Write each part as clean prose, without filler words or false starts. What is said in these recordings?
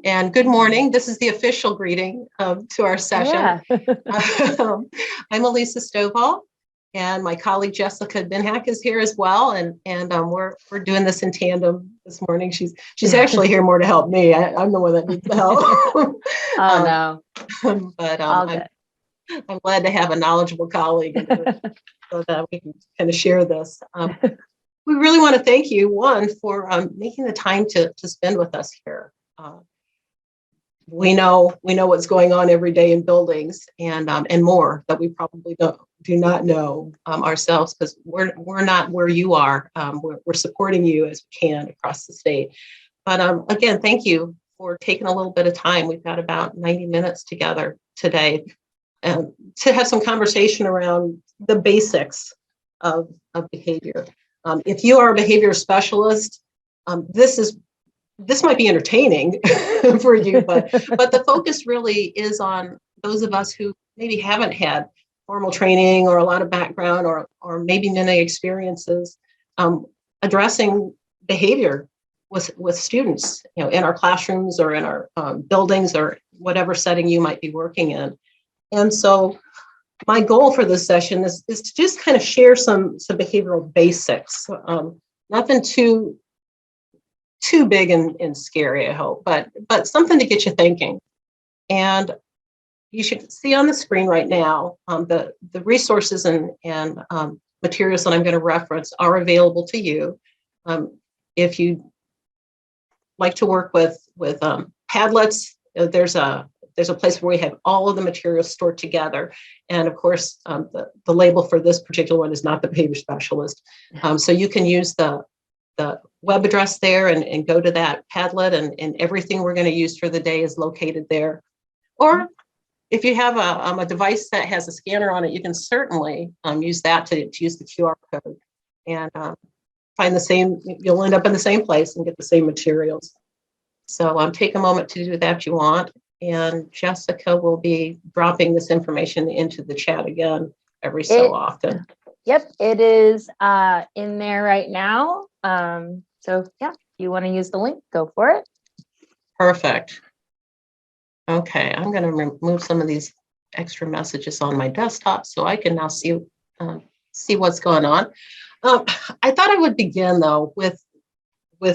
And good morning. This is the official greeting to our session. Yeah. I'm Alisa Stovall, and my colleague Jessica Binhack is here as well. And we're doing this in tandem this morning. She's actually here more to help me. I'm the one that needs the help. Oh no. But I'm I'm glad to have a knowledgeable colleague so that we can kind of share this. We really want to thank you, one, for making the time to spend with us here. We know what's going on every day in buildings and more that we probably do not know ourselves, because we're not where you are. We're supporting you as we can across the state. But again, thank you for taking a little bit of time. We've got about 90 minutes together today to have some conversation around the basics of behavior. If you are a behavior specialist, this might be entertaining for you, but the focus really is on those of us who maybe haven't had formal training or a lot of background or maybe many experiences addressing behavior with students, in our classrooms or in our buildings or whatever setting you might be working in. And so my goal for this session is to just kind of share some behavioral basics, nothing too big and scary, I hope, but something to get you thinking. And you should see on the screen right now, the resources and materials that I'm going to reference are available to you. If you like to work with Padlets, there's a place where we have all of the materials stored together. And of course, the label for this particular one is not the behavior specialist. So you can use the web address there and go to that Padlet, and everything we're going to use for the day is located there. Or if you have a device that has a scanner on it, you can certainly use that to use the QR code and find the same, you'll end up in the same place and get the same materials. So take a moment to do that if you want. And Jessica will be dropping this information into the chat again every so often. Yep, it is in there right now. So yeah, if you want to use the link, go for it. Perfect. Okay, I'm going to remove some of these extra messages on my desktop so I can now see what's going on. I thought I would begin though with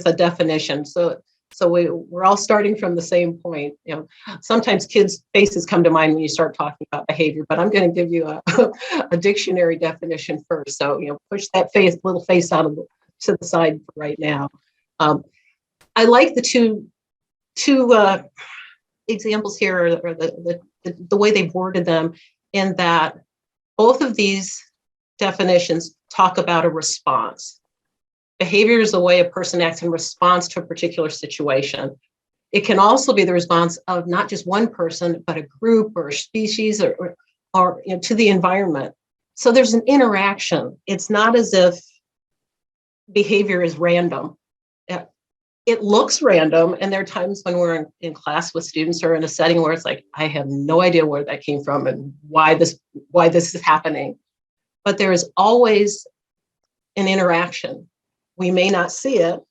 a definition. So we're all starting from the same point. Sometimes kids' faces come to mind when you start talking about behavior, but I'm going to give you a dictionary definition first. So push that little face out to the side right now. I like the two examples here, or the way they've worded them, in that both of these definitions talk about a response. Behavior is the way a person acts in response to a particular situation. It can also be the response of not just one person, but a group or a species or to the environment. So there's an interaction. It's not as if behavior is random. It looks random, and there are times when we're in class with students or in a setting where it's like, I have no idea where that came from and why this is happening. But there is always an interaction. We may not see it,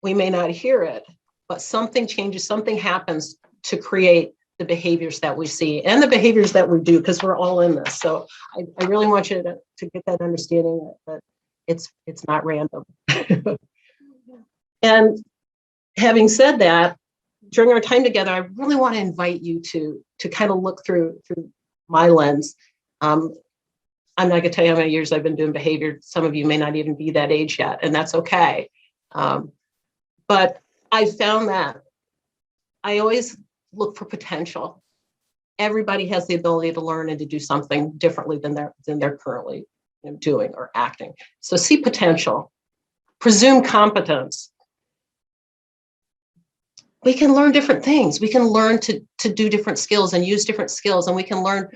we may not hear it, but something changes, something happens to create the behaviors that we see and the behaviors that we do, because we're all in this. So I really want you to get that understanding that it's not random. And having said that, during our time together, I really want to invite you to kind of look through my lens. I'm not going to tell you how many years I've been doing behavior. Some of you may not even be that age yet, and that's okay. But I found that I always look for potential. Everybody has the ability to learn and to do something differently than they're currently doing or acting. So see potential, presume competence. We can learn different things. We can learn to do different skills and use different skills, and we can learn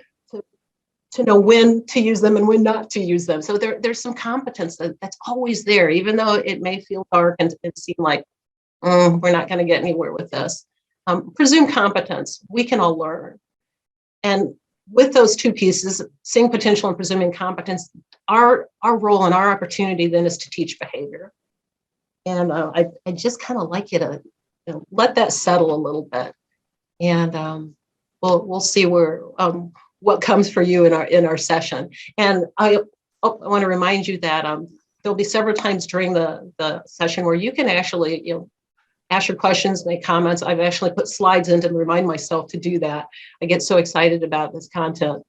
to know when to use them and when not to use them. So there's some competence that's always there, even though it may feel dark and seem like we're not going to get anywhere with this. Presume competence. We can all learn. And with those two pieces, seeing potential and presuming competence, our role and our opportunity then is to teach behavior. And I just kind of like you to let that settle a little bit, and we'll see where what comes for you in our session. And I want to remind you that there'll be several times during the session where you can actually ask your questions, make comments. I've actually put slides in to remind myself to do that. I get so excited about this content.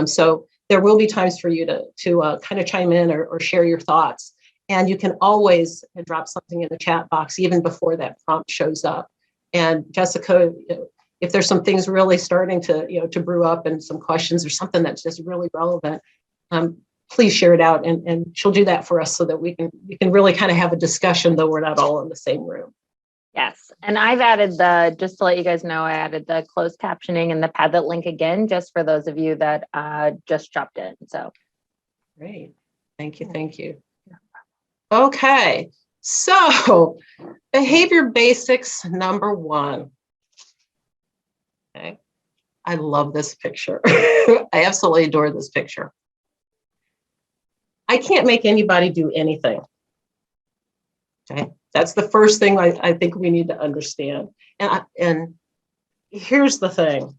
So there will be times for you to kind of chime in or share your thoughts. And you can always drop something in the chat box even before that prompt shows up. And Jessica, if there's some things really starting to brew up and some questions or something that's just really relevant, please share it out, and she'll do that for us so that we can really kind of have a discussion, though we're not all in the same room. Yes, and I've added just to let you guys know, I added the closed captioning and the Padlet link again, just for those of you that just dropped in. So great, thank you. Okay, so behavior basics number 1. Okay, I love this picture. I absolutely adore this picture. I can't make anybody do anything. Okay, that's the first thing I think we need to understand. And here's the thing.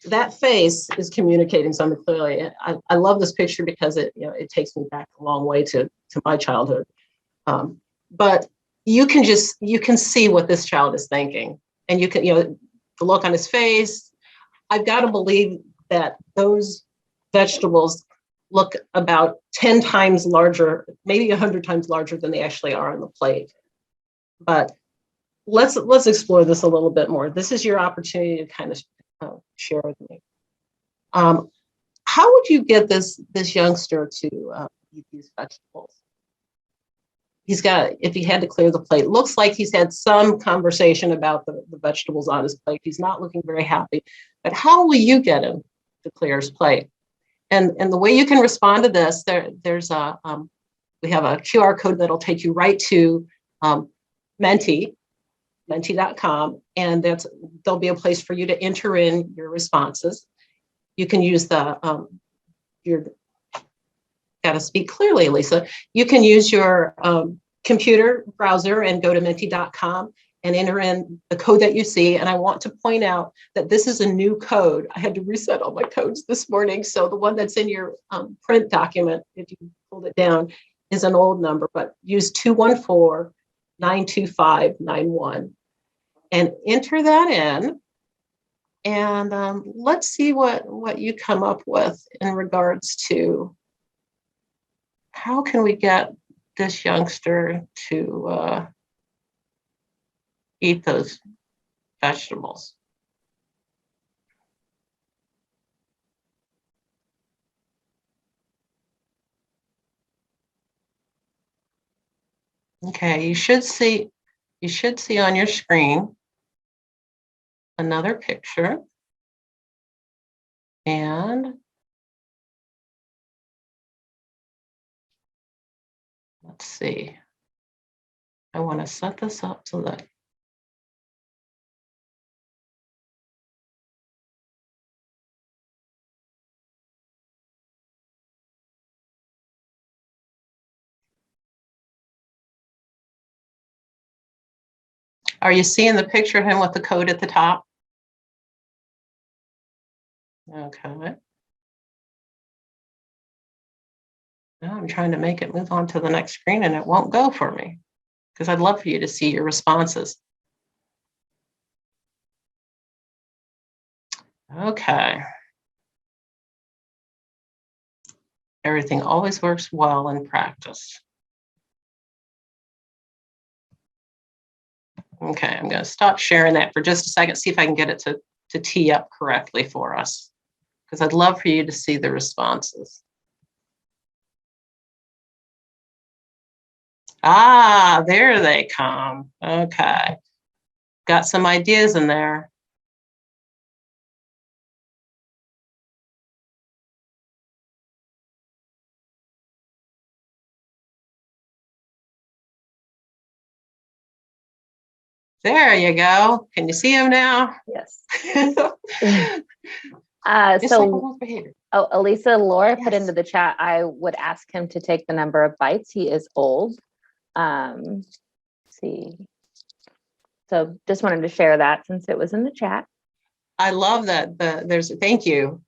That face is communicating something clearly. I love this picture because it takes me back a long way to my childhood. But you can see what this child is thinking, and you can the look on his face. I've got to believe that those vegetables look about 10 times larger, maybe 100 times larger than they actually are on the plate. But let's explore this a little bit more. This is your opportunity to kind of share with me. How would you get this youngster to eat these vegetables? If he had to clear the plate, looks like he's had some conversation about the vegetables on his plate. He's not looking very happy, but how will you get him to clear his plate? And the way you can respond to this, there's we have a QR code that'll take you right to menti.com, and there'll be a place for you to enter in your responses. You can use got to speak clearly, Alisa. You can use your computer browser and go to menti.com and enter in the code that you see. And I want to point out that this is a new code. I had to reset all my codes this morning. So the one that's in your print document, if you pulled it down, is an old number, but use 214-925-91 and enter that in. And let's see what you come up with in regards to how can we get this youngster to eat those vegetables. Okay, you should see on your screen another picture. And let's see. I want to set this up so that are you seeing the picture of him with the code at the top? Okay. Now I'm trying to make it move on to the next screen and it won't go for me because I'd love for you to see your responses. Okay. Everything always works well in practice. Okay, I'm going to stop sharing that for just a second, see if I can get it to tee up correctly for us, because I'd love for you to see the responses. Ah, there they come. Okay. Got some ideas in there. There you go. Can you see him now? yes. So, Alisa, Laura yes. put into the chat, I would ask him to take the number of bites. He is old. Let's see. So just wanted to share that since it was in the chat. I love that. Thank you.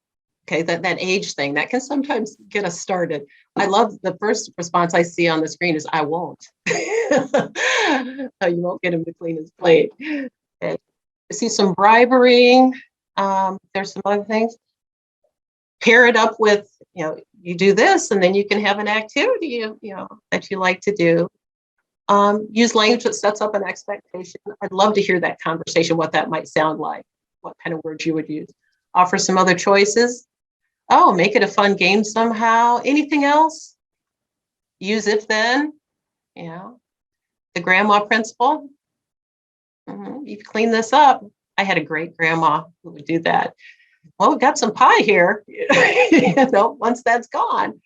Okay, that age thing, that can sometimes get us started. I love the first response I see on the screen is, I won't. You won't get him to clean his plate. Okay. I see some bribery. There's some other things. Pair it up with, you do this, and then you can have an activity, that you like to do. Use language that sets up an expectation. I'd love to hear that conversation, what that might sound like, what kind of words you would use. Offer some other choices. Oh, make it a fun game somehow. Anything else? Use if then, the grandma principle. You clean this up. I had a great grandma who would do that. Well, we've got some pie here, once that's gone.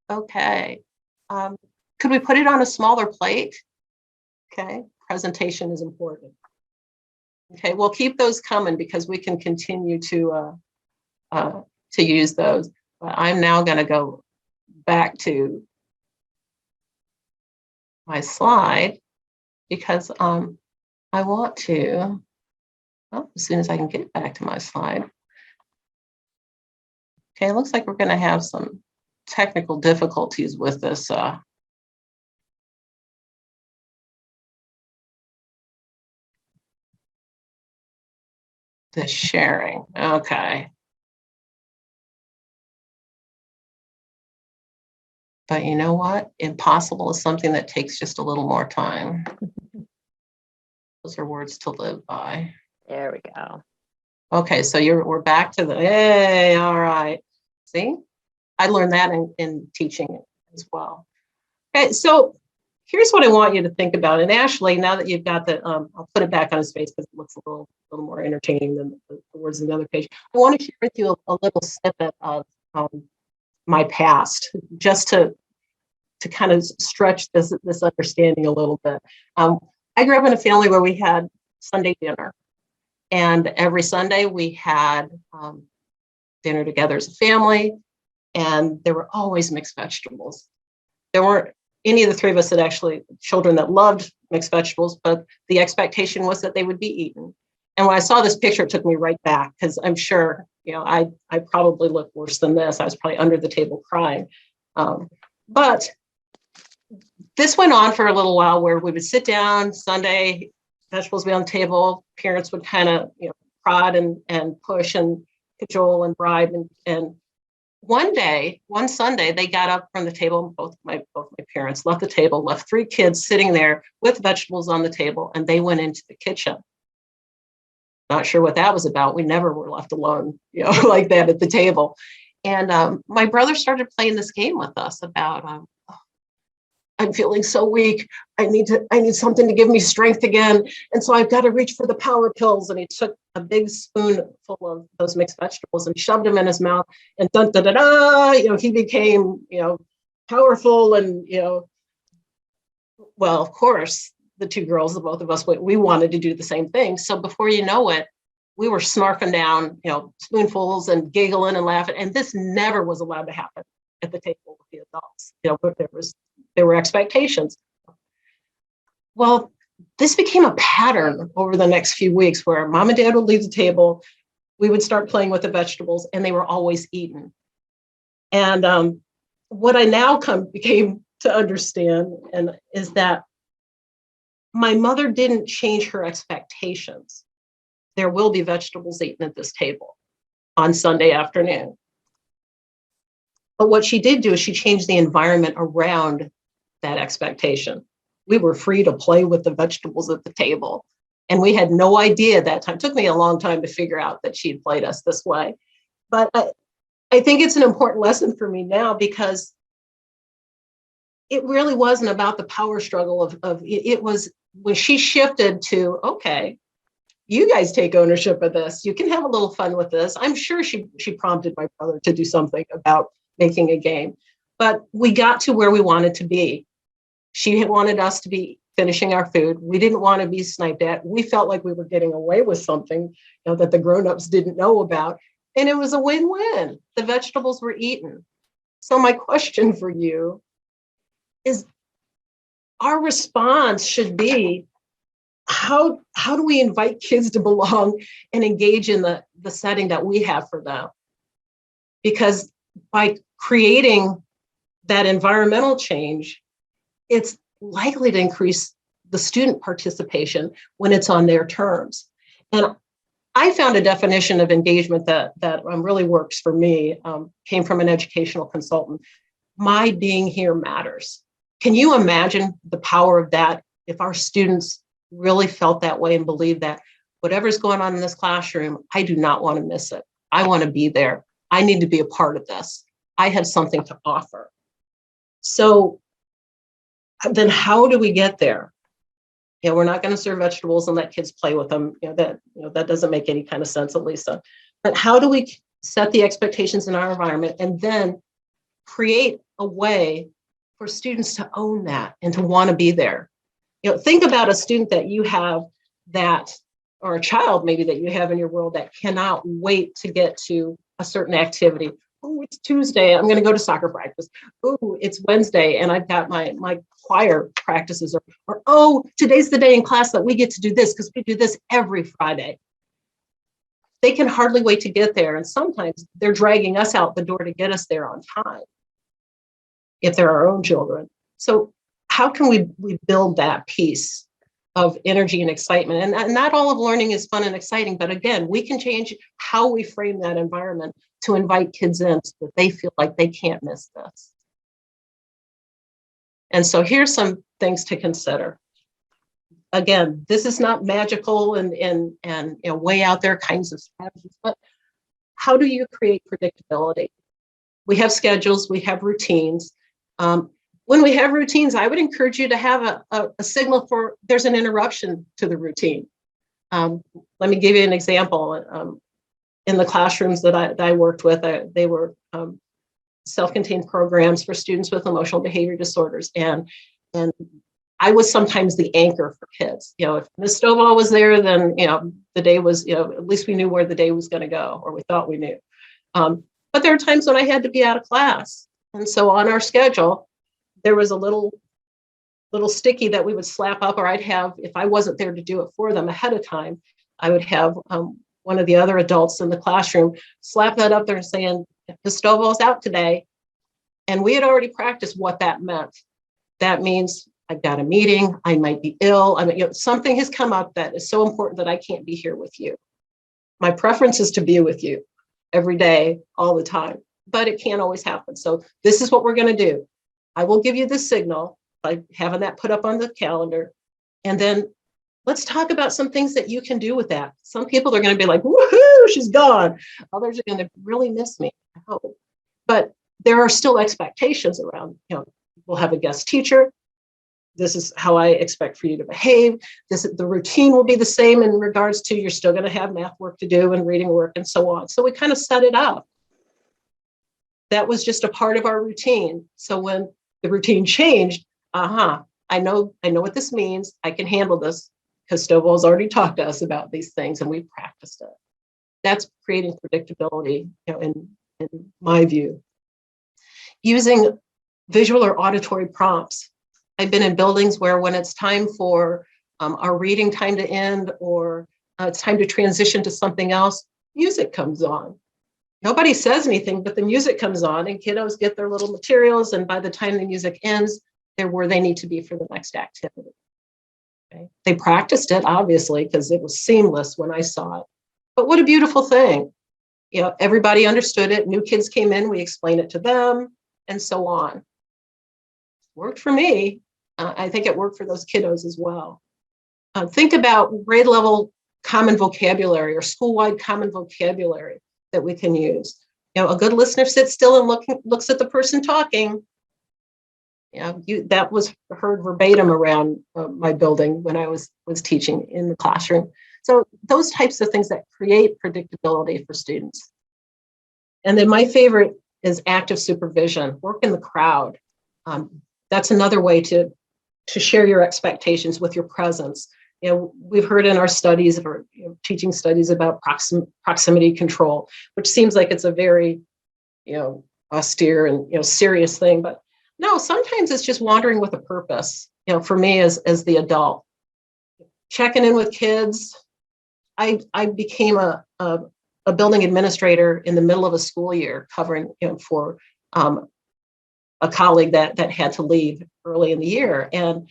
Okay. Could we put it on a smaller plate? Okay, presentation is important. Okay, we'll keep those coming because we can continue to use those. But I'm now going to go back to my slide because I want to, as soon as I can get back to my slide. Okay, it looks like we're going to have some technical difficulties with this. This sharing. Okay. But you know what? Impossible is something that takes just a little more time. Those are words to live by. There we go. Okay, so we're back to hey, all right. See, I learned that in teaching as well. Okay, so here's what I want you to think about. And Ashley, now that you've got that, I'll put it back on his face because it looks a little more entertaining than the words on the other page. I want to share with you a little snippet of my past, just to kind of stretch this understanding a little bit. I grew up in a family where we had Sunday dinner, and every Sunday we had dinner together as a family, and there were always mixed vegetables. There weren't any of the three of us that actually children that loved mixed vegetables, but the expectation was that they would be eaten. And when I saw this picture, it took me right back because I'm sure, I probably looked worse than this. I was probably under the table crying. But this went on for a little while where we would sit down Sunday, vegetables would be on the table. Parents would kind of, prod and push and cajole and bribe. And one Sunday, they got up from the table. Both my parents left the table, left three kids sitting there with vegetables on the table, and they went into the kitchen. Not sure what that was about. We never were left alone, like that at the table. And my brother started playing this game with us about, I'm feeling so weak. I need something to give me strength again. And so I've got to reach for the power pills. And he took a big spoonful of those mixed vegetables and shoved them in his mouth. And dun, da, da, da, he became, powerful. And, well, of course, the two girls, the both of us, we wanted to do the same thing. So before you know it, we were snarfing down, spoonfuls and giggling and laughing. And this never was allowed to happen at the table with the adults. There were expectations. Well, this became a pattern over the next few weeks where mom and dad would leave the table, we would start playing with the vegetables, and they were always eaten. And what I now became to understand is that my mother didn't change her expectations. There will be vegetables eaten at this table on Sunday afternoon. But what she did do is she changed the environment around that expectation. We were free to play with the vegetables at the table. And we had no idea at that time. It took me a long time to figure out that she had played us this way. But I think it's an important lesson for me now because it really wasn't about the power struggle of it was when she shifted to, okay, you guys take ownership of this. You can have a little fun with this. I'm sure she prompted my brother to do something about making a game, but we got to where we wanted to be. She wanted us to be finishing our food. We didn't want to be sniped at. We felt like we were getting away with something that the grownups didn't know about. And it was a win-win. The vegetables were eaten. So my question for you is, our response should be, how do we invite kids to belong and engage in the setting that we have for them? Because by creating that environmental change, it's likely to increase the student participation when it's on their terms. And I found a definition of engagement that really works for me, came from an educational consultant. My being here matters. Can you imagine the power of that if our students really felt that way and believed that whatever's going on in this classroom, I do not want to miss it. I want to be there. I need to be a part of this. I have something to offer. So then how do we get there? We're not going to serve vegetables and let kids play with them. That doesn't make any kind of sense, Alisa. But how do we set the expectations in our environment and then create a way for students to own that and to want to be there? Think about a student that you have or a child maybe that you have in your world that cannot wait to get to a certain activity. Oh, it's Tuesday, I'm going to go to soccer practice. Oh, it's Wednesday, and I've got my choir practices. Or oh, today's the day in class that we get to do this because we do this every Friday. They can hardly wait to get there, and sometimes they're dragging us out the door to get us there on time if they're our own children. So how can we build that piece of energy and excitement? And not all of learning is fun and exciting, but again, we can change how we frame that environment to invite kids in so that they feel like they can't miss this. And so here's some things to consider. Again, this is not magical and way out there kinds of strategies, but how do you create predictability? We have schedules, we have routines. When we have routines, I would encourage you to have a signal for there's an interruption to the routine. Let me give you an example. In the classrooms that I worked with, they were self-contained programs for students with emotional behavior disorders. And I was sometimes the anchor for kids. If Ms. Stovall was there, then, the day was, at least we knew where the day was going to go, or we thought we knew. But there are times when I had to be out of class. And so on our schedule, there was a little sticky that we would slap up, or I'd have, if I wasn't there to do it for them ahead of time, I would have one of the other adults in the classroom slap that up there saying, Ms. Stovall's out today. And we had already practiced what that meant. That means I've got a meeting, I might be ill, something has come up that is so important that I can't be here with you. My preference is to be with you every day, all the time, but it can't always happen. So this is what we're going to do. I will give you the signal by having that put up on the calendar. And then let's talk about some things that you can do with that. Some people are going to be like, woohoo, she's gone. Others are going to really miss me, I hope. But there are still expectations around, we'll have a guest teacher. This is how I expect for you to behave. The routine will be the same in regards to you're still going to have math work to do and reading work and so on. So we kind of set it up. That was just a part of our routine. So when the routine changed, I know what this means. I can handle this because Stovall's already talked to us about these things and we've practiced it. That's creating predictability, in my view. Using visual or auditory prompts. I've been in buildings where when it's time for our reading time to end or it's time to transition to something else, music comes on. Nobody says anything, but the music comes on and kiddos get their little materials. And by the time the music ends, they're where they need to be for the next activity. Okay? They practiced it, obviously, because it was seamless when I saw it. But what a beautiful thing. Everybody understood it. New kids came in, we explained it to them, and so on. Worked for me. I think it worked for those kiddos as well. Think about grade level common vocabulary or school-wide common vocabulary that we can use. A good listener sits still and looks at the person talking. That was heard verbatim around my building when I was teaching in the classroom. So those types of things that create predictability for students. And then my favorite is active supervision, work in the crowd. That's another way to share your expectations with your presence. We've heard in our studies or teaching studies about proximity control, which seems like it's a very, austere and serious thing. But no, sometimes it's just wandering with a purpose. For me as the adult, checking in with kids. I became a building administrator in the middle of a school year, covering, for a colleague that had to leave early in the year. And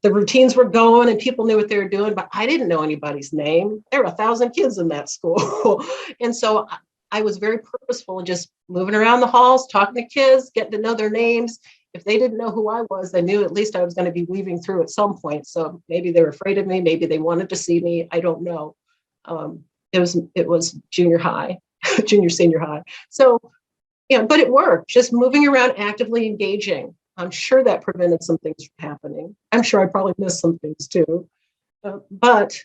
the routines were going and people knew what they were doing, but I didn't know anybody's name. There were 1,000 kids in that school. And so I was very purposeful in just moving around the halls, talking to kids, getting to know their names. If they didn't know who I was, they knew at least I was going to be weaving through at some point. So maybe they were afraid of me. Maybe they wanted to see me. I don't know. It was junior high, junior, senior high. So, but it worked. Just moving around, actively engaging. I'm sure that prevented some things from happening. I'm sure I probably missed some things too. But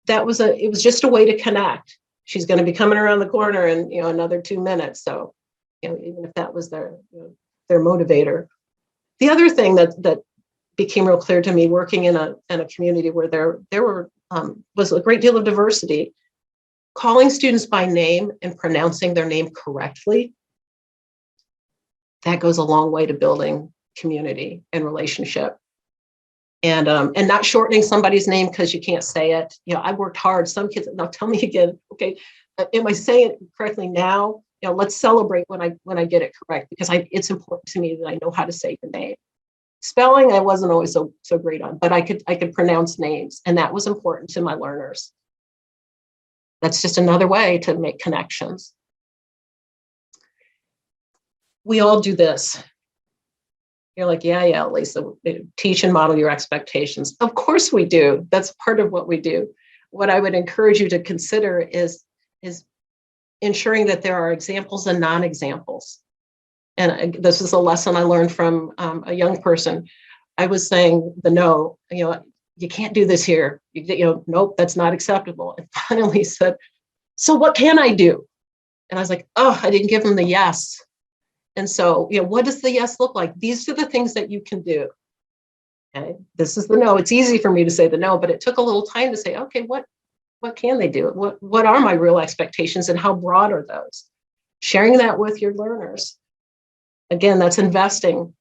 it was just a way to connect. She's going to be coming around the corner in, another 2 minutes. So, even if that was their motivator. The other thing that became real clear to me working in a community where there was a great deal of diversity, calling students by name and pronouncing their name correctly, that goes a long way to building community and relationship. And not shortening somebody's name because you can't say it. I worked hard. Some kids, now tell me again, okay, am I saying it correctly now? Let's celebrate when I get it correct, because it's important to me that I know how to say the name. Spelling, I wasn't always so great on, but I could pronounce names, and that was important to my learners. That's just another way to make connections. We all do this. You're like, yeah, Alisa, teach and model your expectations. Of course we do. That's part of what we do. What I would encourage you to consider is ensuring that there are examples and non-examples. And this is a lesson I learned from a young person. I was saying the no, you can't do this here. Nope, that's not acceptable. And finally said, so what can I do? And I was like, oh, I didn't give him the yes. And so, what does the yes look like? These are the things that you can do. Okay, this is the no. It's easy for me to say the no, but it took a little time to say, okay, what can they do? What are my real expectations and how broad are those? Sharing that with your learners. Again, that's investing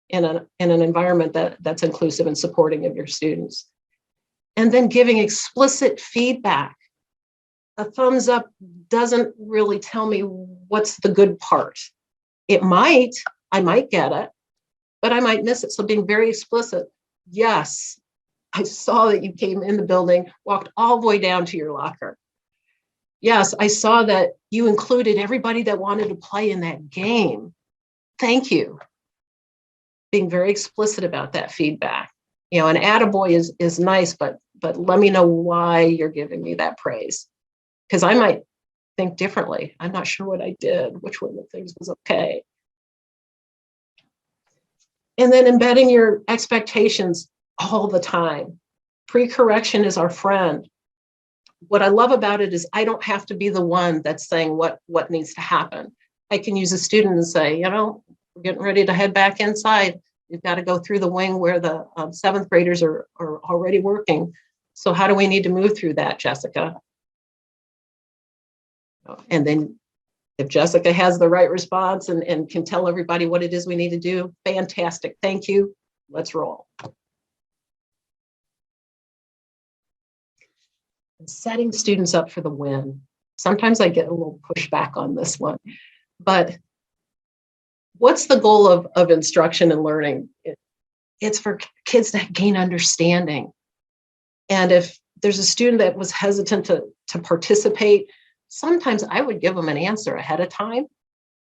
in an environment that's inclusive and supporting of your students. And then giving explicit feedback. A thumbs up doesn't really tell me what's the good part. I might get it, but I might miss it. So being very explicit. Yes, I saw that you came in the building, walked all the way down to your locker. Yes, I saw that you included everybody that wanted to play in that game. Thank you. Being very explicit about that feedback. An attaboy is nice, but let me know why you're giving me that praise. Because I might think differently. I'm not sure what I did, which one of the things was okay. And then embedding your expectations all the time. Pre-correction is our friend. What I love about it is I don't have to be the one that's saying what needs to happen. I can use a student and say, we're getting ready to head back inside. We've got to go through the wing where the 7th graders are already working. So how do we need to move through that, Jessica? And then if Jessica has the right response and can tell everybody what it is we need to do, fantastic, thank you, let's roll. And setting students up for the win. Sometimes I get a little pushback on this one, but what's the goal of instruction and learning? It's for kids to gain understanding. And if there's a student that was hesitant to participate, sometimes I would give them an answer ahead of time.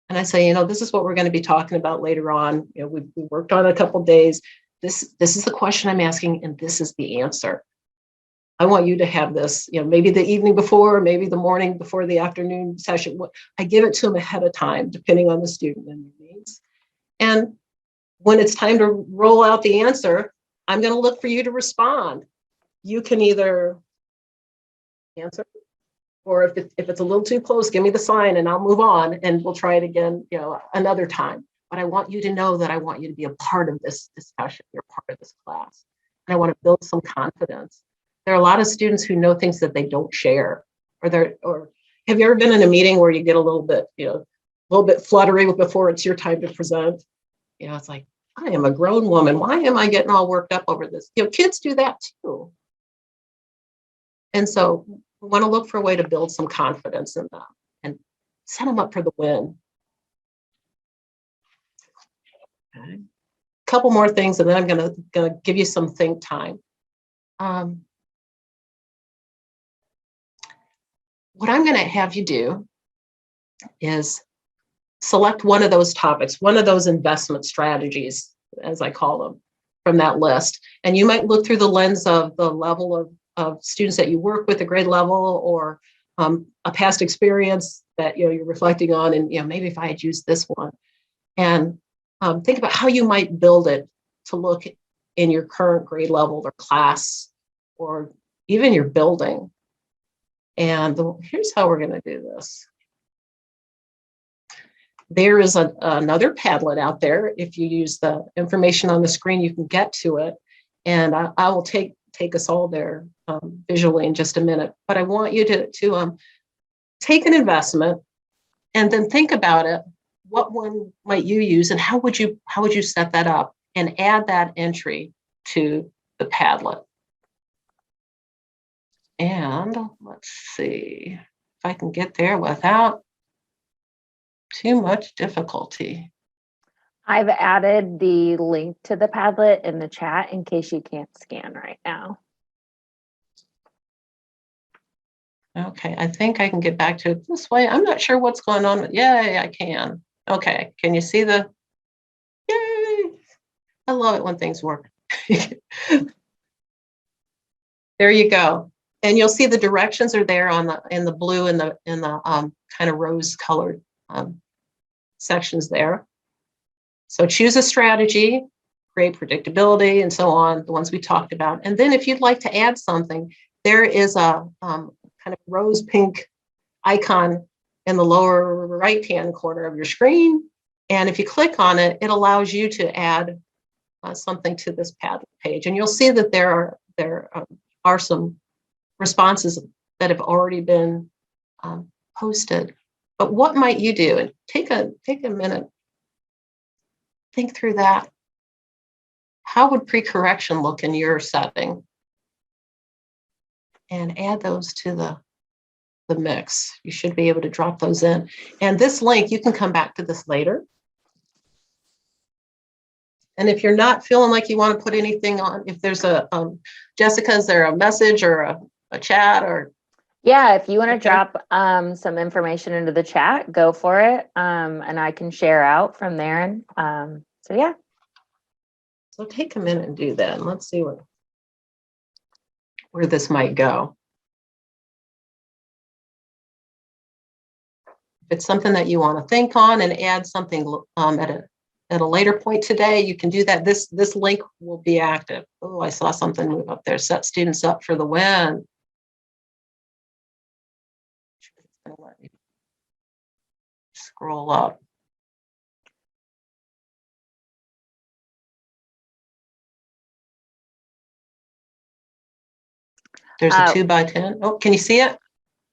And I say, this is what we're going to be talking about later on. We worked on it a couple of days. This is the question I'm asking, and this is the answer. I want you to have this, maybe the evening before, maybe the morning before the afternoon session. I give it to them ahead of time, depending on the student and their needs. And when it's time to roll out the answer, I'm going to look for you to respond. You can either answer, or if it's a little too close, give me the sign and I'll move on and we'll try it again, another time. But I want you to know that I want you to be a part of this discussion. You're part of this class. And I want to build some confidence. There are a lot of students who know things that they don't share. Or have you ever been in a meeting where you get a little bit fluttery before it's your time to present? It's like, I am a grown woman. Why am I getting all worked up over this? Kids do that too. And so we want to look for a way to build some confidence in them and set them up for the win. Okay. A couple more things, and then I'm gonna give you some think time. What I'm going to have you do is select one of those topics, one of those investment strategies, as I call them, from that list. And you might look through the lens of the level of students that you work with, a grade level, or a past experience that you're reflecting on, and maybe if I had used this one, and think about how you might build it to look in your current grade level or class, or even your building. And here's how we're going to do this. There is another Padlet out there. If you use the information on the screen, you can get to it. And I will take us all there visually in just a minute. But I want you to take an investment and then think about it. What one might you use, and how would you set that up and add that entry to the Padlet? And let's see if I can get there without too much difficulty. I've added the link to the Padlet in the chat in case you can't scan right now. Okay, I think I can get back to it this way. I'm not sure what's going on, but yay, I can. Okay, can you see the, yay? I love it when things work. There you go. And you'll see the directions are there in the blue and the kind of rose colored sections there. So choose a strategy, create predictability, and so on, the ones we talked about. And then if you'd like to add something, there is a kind of rose pink icon in the lower right-hand corner of your screen. And if you click on it, it allows you to add something to this Padlet page. And you'll see that there are some responses that have already been posted. But what might you do? And take a minute, think through that. How would pre-correction look in your setting? And add those to the mix. You should be able to drop those in. And this link, you can come back to this later. And if you're not feeling like you want to put anything on, if there's a, Jessica, is there a message or a chat or? Yeah, if you want to drop some information into the chat, go for it. And I can share out from there. So yeah. So take a minute and do that. And let's see where this might go. If it's something that you want to think on and add something at a later point today, you can do that. This link will be active. Oh, I saw something move up there. Set students up for the win. Let me scroll up. There's a 2x10. Oh, can you see it?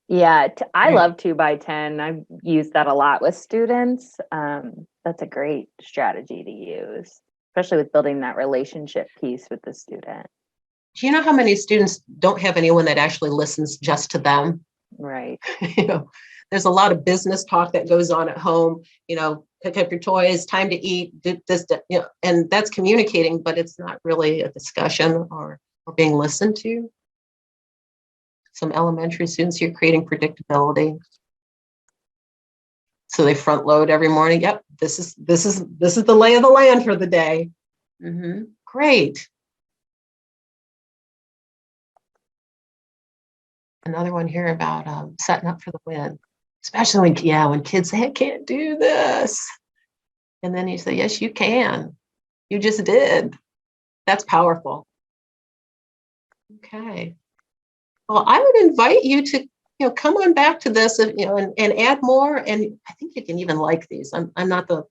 Yeah, I love 2x10. I've used that a lot with students. That's a great strategy to use, especially with building that relationship piece with the student. Do you know how many students don't have anyone that actually listens just to them? Right. There's a lot of business talk that goes on at home. Pick up your toys, time to eat, do this, and that's communicating, but it's not really a discussion or being listened to. Some elementary students, you're creating predictability. So they front load every morning. Yep, this is the lay of the land for the day. Great. Another one here about setting up for the win, especially when kids say, I can't do this. And then you say, yes, you can. You just did. That's powerful. Okay. Well, I would invite you to, come on back to this, and add more. And I think you can even like these. I'm not the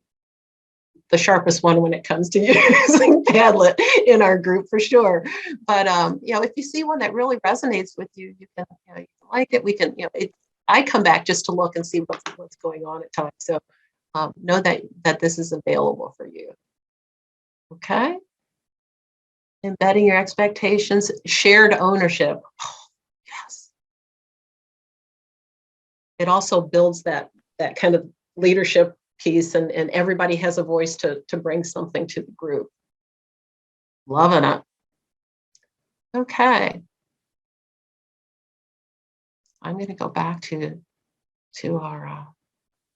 sharpest one when it comes to using Padlet in our group for sure. But if you see one that really resonates with you, you can, you can like it. We can, I come back just to look and see what's going on at times. So know that this is available for you. Okay. Embedding your expectations, shared ownership. Oh, yes. it also builds that kind of leadership piece, and everybody has a voice to bring something to the group. Loving it. Okay. I'm going to go back to our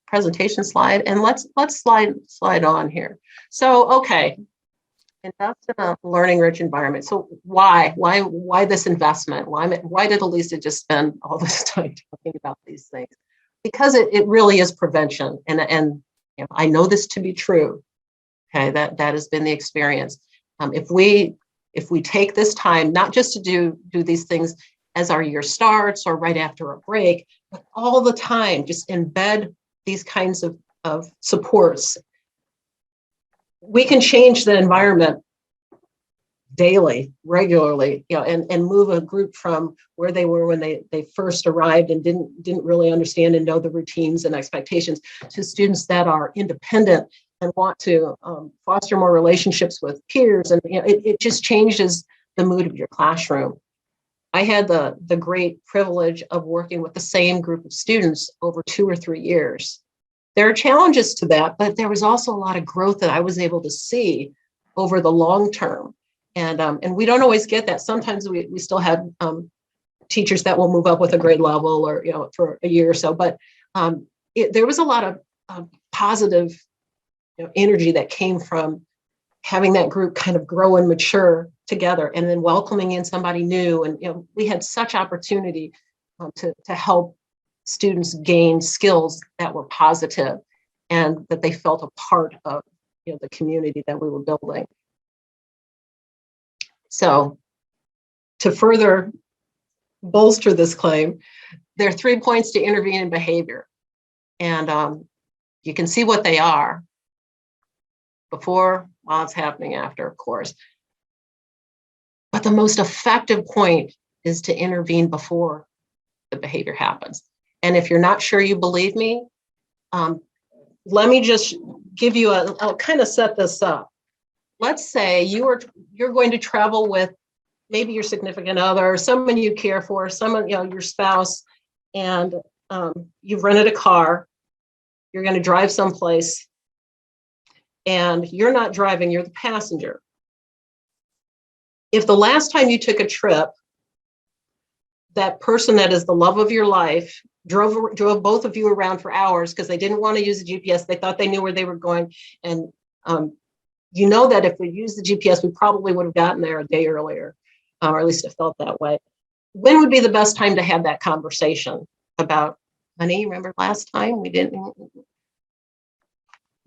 presentation slide, and let's slide on here. So, okay, invest in a learning rich environment. So why this investment? Why did Alisa just spend all this time talking about these things? Because it really is prevention, and you know, I know this to be true. Okay, that has been the experience. If we take this time, not just to do these things as our year starts or right after a break, but all the time, just embed these kinds of supports, we can change the environment daily, regularly, you know, and move a group from where they were when they first arrived and didn't really understand and know the routines and expectations, to students that are independent and want to foster more relationships with peers. And you know, it just changes the mood of your classroom. I had the great privilege of working with the same group of students over 2 or 3 years. There are challenges to that, but there was also a lot of growth that I was able to see over the long term. And we don't always get that. Sometimes we still have teachers that will move up with a grade level, or, you know, for a year or so. But there was a lot of positive, you know, energy that came from having that group kind of grow and mature together, and then welcoming in somebody new. And you know, we had such opportunity to help students gain skills that were positive, and that they felt a part of, you know, the community that we were building. So, to further bolster this claim, there are 3 points to intervene in behavior, and you can see what they are before, while it's happening, after, of course. But the most effective point is to intervene before the behavior happens. And if you're not sure you believe me, let me just give you I'll kind of set this up. Let's say you're going to travel with maybe your significant other, someone you care for, someone, you know, your spouse, and you've rented a car. You're going to drive someplace, and you're not driving, you're the passenger. If the last time you took a trip, that person that is the love of your life drove both of you around for hours because they didn't want to use the GPS, they thought they knew where they were going, and you know that if we used the GPS, we probably would have gotten there a day earlier, or at least it felt that way. When would be the best time to have that conversation about, honey, remember last time we didn't?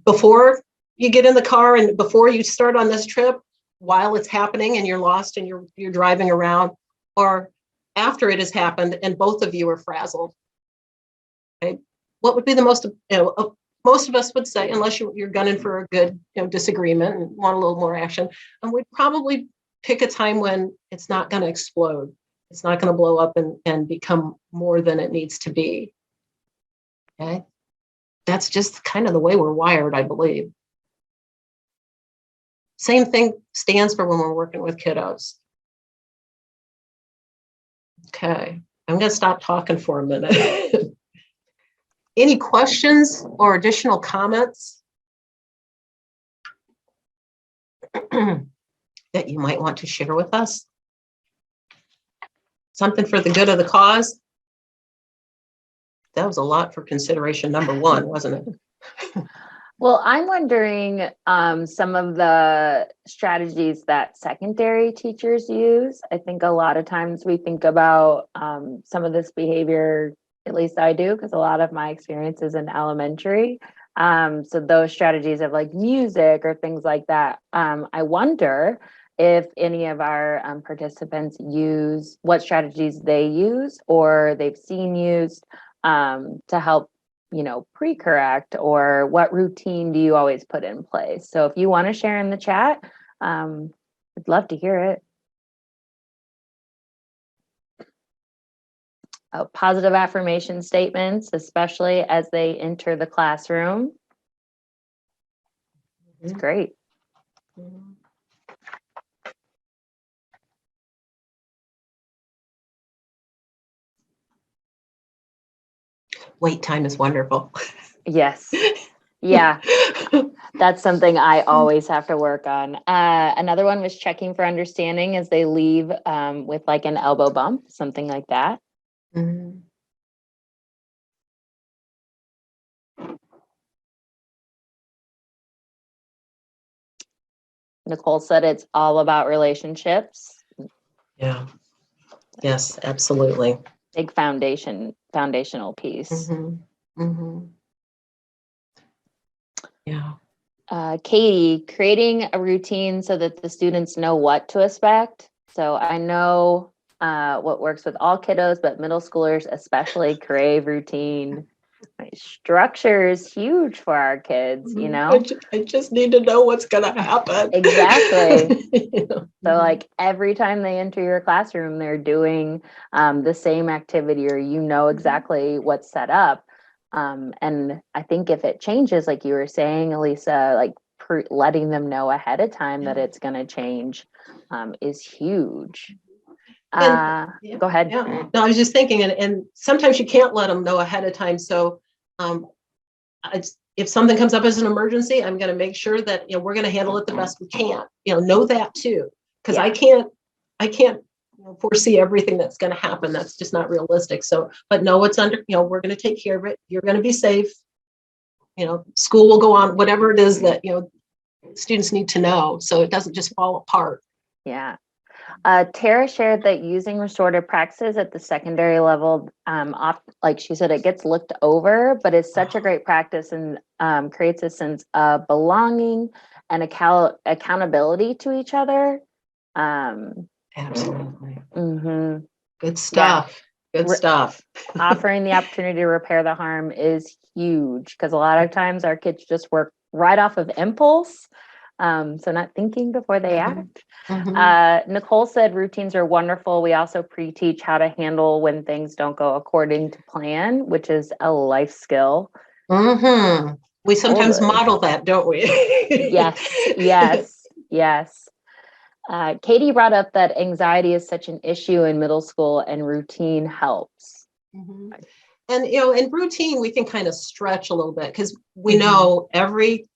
Before you get in the car and before you start on this trip, while it's happening and you're lost and you're driving around, or after it has happened and both of you are frazzled? Okay, what would be the most, you know, most of us would say, unless you're gunning for a good, you know, disagreement and want a little more action, and we'd probably pick a time when it's not going to explode. It's not going to blow up and become more than it needs to be. Okay, that's just kind of the way we're wired, I believe. Same thing stands for when we're working with kiddos. Okay, I'm going to stop talking for a minute. Any questions or additional comments that you might want to share with us? Something for the good of the cause? That was a lot for consideration number 1, wasn't it? Well, I'm wondering some of the strategies that secondary teachers use. I think a lot of times we think about some of this behavior, at least I do, because a lot of my experience is in elementary. So those strategies of like music or things like that. I wonder if any of our participants use what strategies they use or they've seen used to help, you know, pre-correct, or what routine do you always put in place? So if you want to share in the chat, I'd love to hear it. Positive affirmation statements, especially as they enter the classroom. It's great. Wait time is wonderful. Yes. Yeah. That's something I always have to work on. Another one was checking for understanding as they leave with like an elbow bump, something like that. Mhm. Nicole said it's all about relationships. Yeah. Yes, absolutely. Big foundational piece. Yeah. Katie, creating a routine so that the students know what to expect. So I know what works with all kiddos, but middle schoolers especially crave routine. Structure is huge for our kids, you know? I just need to know what's going to happen. Exactly. You know? So like every time they enter your classroom, they're doing the same activity, or you know exactly what's set up. And I think if it changes, like you were saying, Alisa, like letting them know ahead of time that it's going to change is huge. And Go ahead. yeah. No, I was just thinking, and sometimes you can't let them know ahead of time. So if something comes up as an emergency, I'm going to make sure that we're going to handle it the best we can. Know that too, because I can't foresee everything that's going to happen. That's just not realistic. So, but know what's under. We're going to take care of it. You're going to be safe. School will go on. Whatever it is that students need to know, so it doesn't just fall apart. Yeah. Tara shared that using restorative practices at the secondary level, like she said, it gets looked over, but it's such a great practice and creates a sense of belonging and accountability to each other. Absolutely. Mm-hmm. Good stuff. Yeah. Good stuff. Offering the opportunity to repair the harm is huge, because a lot of times our kids just work right off of impulse. So not thinking before they act. Nicole said routines are wonderful. We also pre-teach how to handle when things don't go according to plan, which is a life skill. We sometimes model that, don't we? Yes. Katie brought up that anxiety is such an issue in middle school and routine helps. And, in routine, we can kind of stretch a little bit, because we know every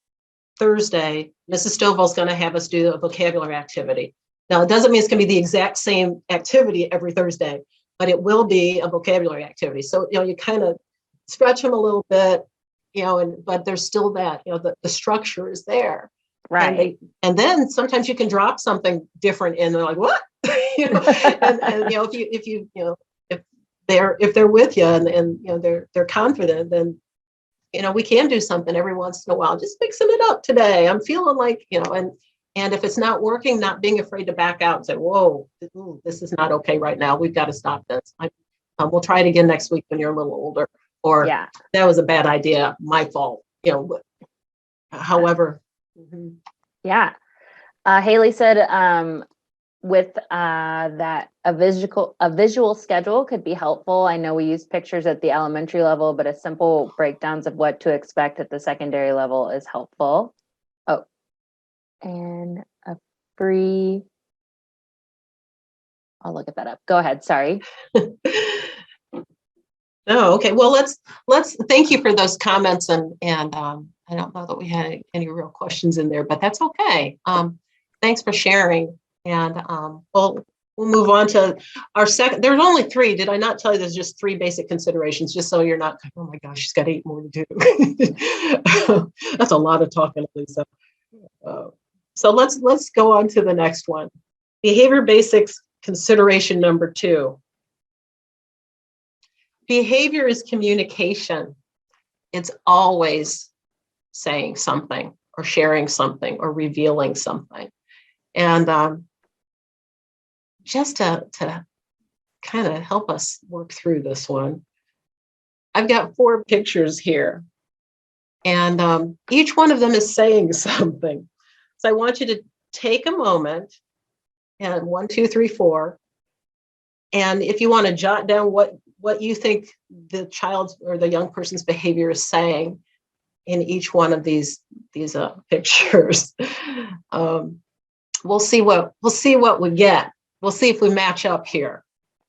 Thursday, Mrs. Stovall's going to have us do a vocabulary activity. Now, it doesn't mean it's going to be the exact same activity every Thursday, but it will be a vocabulary activity. So, you kind of stretch them a little bit, but there's still that, the structure is there. Right. And then sometimes you can drop something different in. They're like, what? and if they're with you and they're confident, then we can do something every once in a while, just mixing it up today. I'm feeling like, and if it's not working, not being afraid to back out and say, whoa, this is not okay right now. We've got to stop this. We'll try it again next week when you're a little older, or that was a bad idea, my fault, however. Yeah. Haley said, with that a visual schedule could be helpful. I know we use pictures at the elementary level, but a simple breakdowns of what to expect at the secondary level is helpful. Oh, and a free, I'll look at that up. Go ahead. Sorry. Oh, okay. Well, let's thank you for those comments, and I don't know that we had any real questions in there, but that's okay. Thanks for sharing. And we'll move on to our second. There's only 3. Did I not tell you there's just 3 basic considerations, just so you're not, oh my gosh, she's got 8 more to do. That's a lot of talking, Lisa. So let's go on to the next one. Behavior basics consideration number 2. Behavior is communication. It's always saying something or sharing something or revealing something. And just to kind of help us work through this one, I've got 4 pictures here, and each one of them is saying something. So I want you to take a moment, and 1, 2, 3, 4. And if you want to jot down what you think the child's or the young person's behavior is saying in each one of these pictures, we'll see what we get. We'll see if we match up here,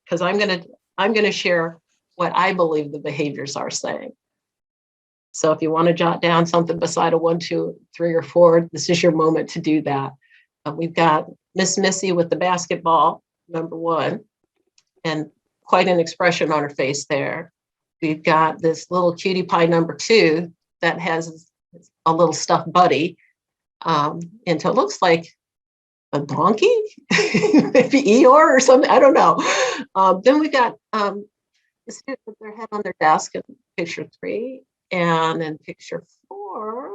because I'm gonna share what I believe the behaviors are saying. So if you want to jot down something beside a 1, 2, 3, or 4, this is your moment to do that. We've got Miss Missy with the basketball, number 1, and quite an expression on her face there. We've got this little cutie pie, number 2, that has a little stuffed buddy. And so it looks like a donkey, maybe Eeyore or something. I don't know. Then we got the student with their head on their desk in picture 3. And in picture 4,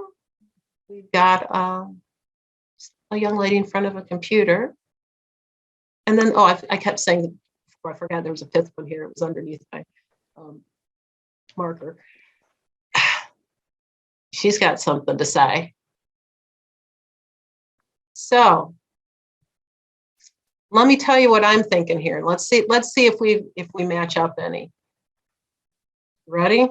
we've got a young lady in front of a computer. And then, I kept saying before, I forgot there was a 5th one here. It was underneath my marker. She's got something to say. So let me tell you what I'm thinking here. Let's see if we match up any. Ready?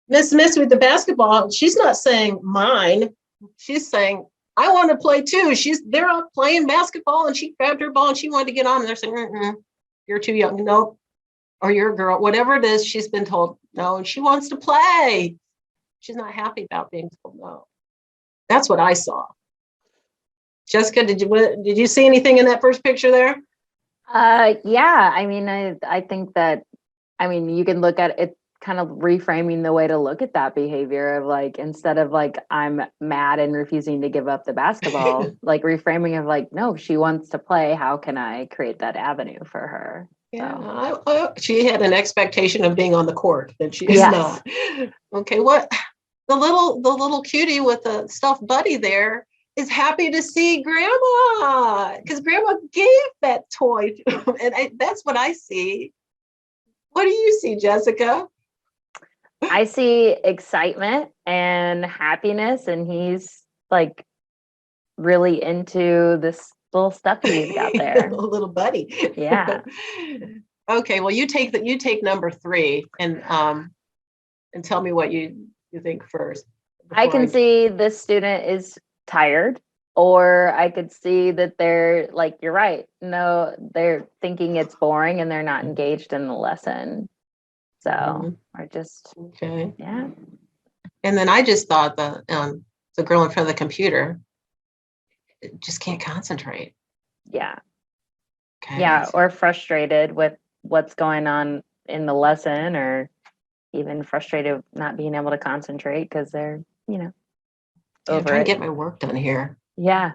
Miss with the basketball, she's not saying mine. She's saying, I want to play too. They're out playing basketball and she grabbed her ball and she wanted to get on. And they're saying, you're too young. Nope. Or you're a girl, whatever it is, she's been told no, and she wants to play. She's not happy about being told no. That's what I saw. Jessica, did you see anything in that first picture there? Yeah, I mean, I think that, I mean, you can look at it kind of reframing the way to look at that behavior of like, instead of like, I'm mad and refusing to give up the basketball, like reframing of like, no, she wants to play. How can I create that avenue for her? Yeah, she had an expectation of being on the court that she is Yes. not. Okay, what the little cutie with the stuffed buddy there is happy to see grandma because grandma gave that toy to him. And that's what I see. What do you see, Jessica? I see excitement and happiness, and he's like really into this little stuff he's got there. Little buddy. Yeah. Okay, well, you take number 3 and tell me what you think first. I can see this student is tired, or I could see that they're like, you're right. No, they're thinking it's boring and they're not engaged in the lesson. So, or just, okay. Yeah. And then I just thought the girl in front of the computer just can't concentrate. Yeah. Okay. Yeah. Or frustrated with what's going on in the lesson, or even frustrated not being able to concentrate because they're, I'm trying to get my work done here. Yeah.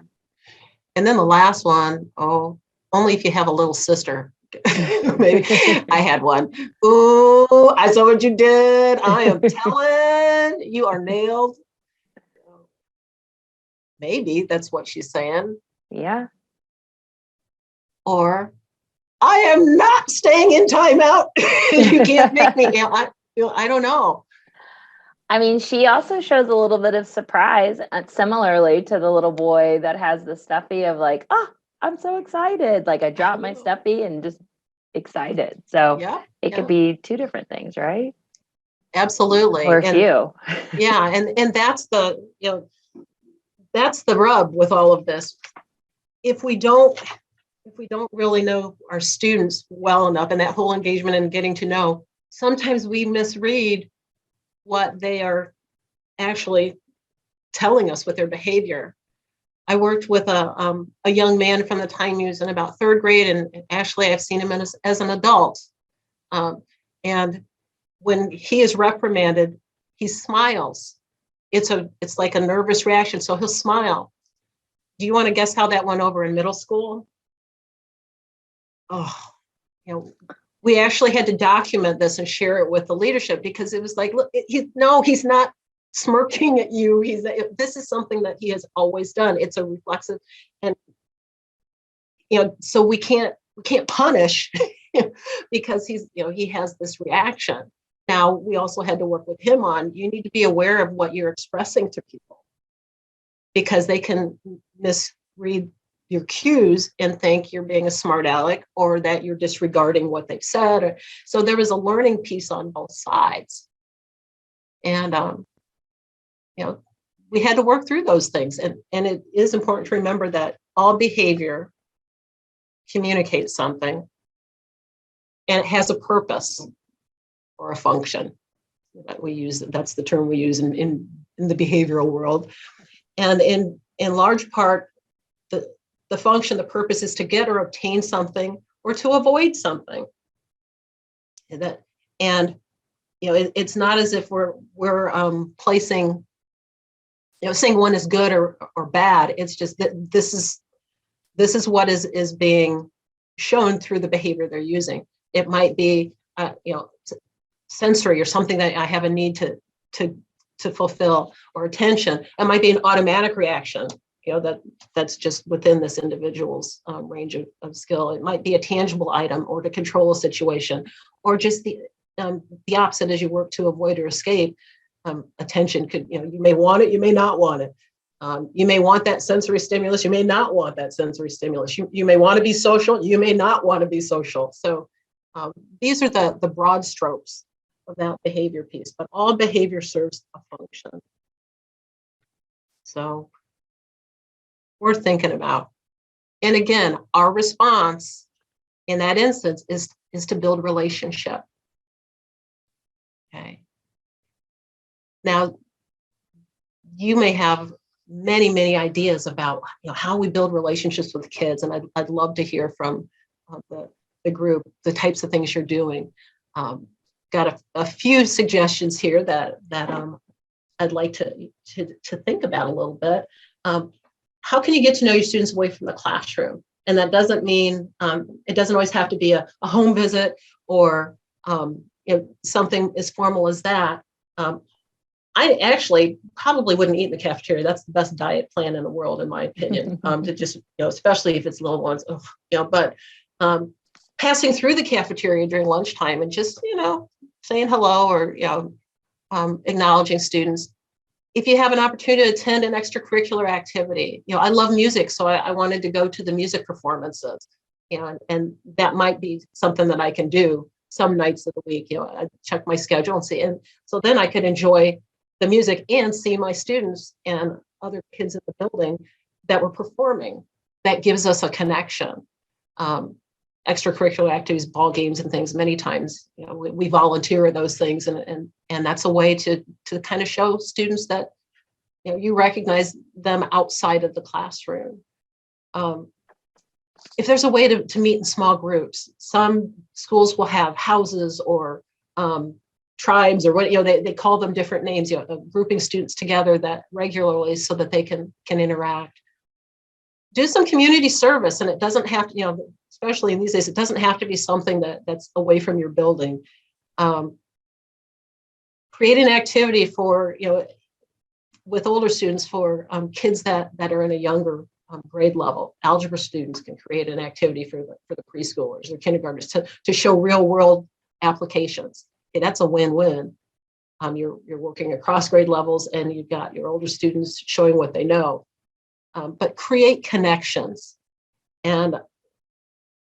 And then the last one, only if you have a little sister. Maybe I had one. Ooh, I saw what you did. I am telling you are nailed. Maybe that's what she's saying. Yeah. Or I am not staying in timeout. You can't make me. I don't know. I mean, she also shows a little bit of surprise, similarly to the little boy that has the stuffy of like, I'm so excited. Like I dropped my stuffy and just excited. So it could be 2 different things, right? Absolutely. Or a few. Yeah. And that's that's the rub with all of this. If we don't really know our students well enough, and that whole engagement and getting to know, sometimes we misread what they are actually telling us with their behavior. I worked with a young man from the time he was in about 3rd grade, and actually I've seen him as an adult. And when he is reprimanded, he smiles. It's like a nervous reaction, so he'll smile. Do you want to guess how that went over in middle school? We actually had to document this and share it with the leadership, because it was like, look, he's not smirking at you. This is something that he has always done. It's a reflexive, and so we can't punish because he has this reaction. Now we also had to work with him on, you need to be aware of what you're expressing to people, because they can misread your cues and think you're being a smart aleck, or that you're disregarding what they've said. So there was a learning piece on both sides. And, we had to work through those things. And it is important to remember that all behavior communicates something. and it has a purpose or a function that we use. That's the term we use in the behavioral world. And in large part, the function, the purpose is to get or obtain something or to avoid something. And it's not as if we're placing, saying one is good or bad. It's just that this is what is being shown through the behavior they're using. It might be, sensory or something that I have a need to fulfill, or attention. It might be an automatic reaction, that's just within this individual's range of skill. It might be a tangible item or to control a situation, or just the opposite as you work to avoid or escape. Attention could, you may want it, you may not want it. You may want that sensory stimulus, you may not want that sensory stimulus. You may want to be social, you may not want to be social. So these are the broad strokes of that behavior piece, but all behavior serves a function. So we're thinking about. And again, our response in that instance is to build relationship. Okay. Now, you may have many, many ideas about how we build relationships with kids, and I'd love to hear from the group, the types of things you're doing. Got a few suggestions here that I'd like to think about a little bit. How can you get to know your students away from the classroom? And that doesn't mean, it doesn't always have to be a home visit or something as formal as that. I actually probably wouldn't eat in the cafeteria. That's the best diet plan in the world, in my opinion, to just, especially if it's little ones, but passing through the cafeteria during lunchtime and just, saying hello or, acknowledging students. If you have an opportunity to attend an extracurricular activity, I love music, so I wanted to go to the music performances, and that might be something that I can do some nights of the week. I check my schedule and see, and so then I could enjoy the music and see my students and other kids in the building that were performing. That gives us a connection. Extracurricular activities, ball games and things, many times, we volunteer at those things, and that's a way to kind of show students that, you recognize them outside of the classroom. If there's a way to meet in small groups, some schools will have houses or tribes, or what, they call them different names, grouping students together that regularly so that they can interact. Do some community service, and it doesn't have to, especially in these days, it doesn't have to be something that's away from your building. Create an activity for, with older students, for kids that are in a younger grade level. Algebra students can create an activity for the preschoolers or kindergartners to show real world applications. Okay, that's a win-win. You're working across grade levels, and you've got your older students showing what they know. But create connections. And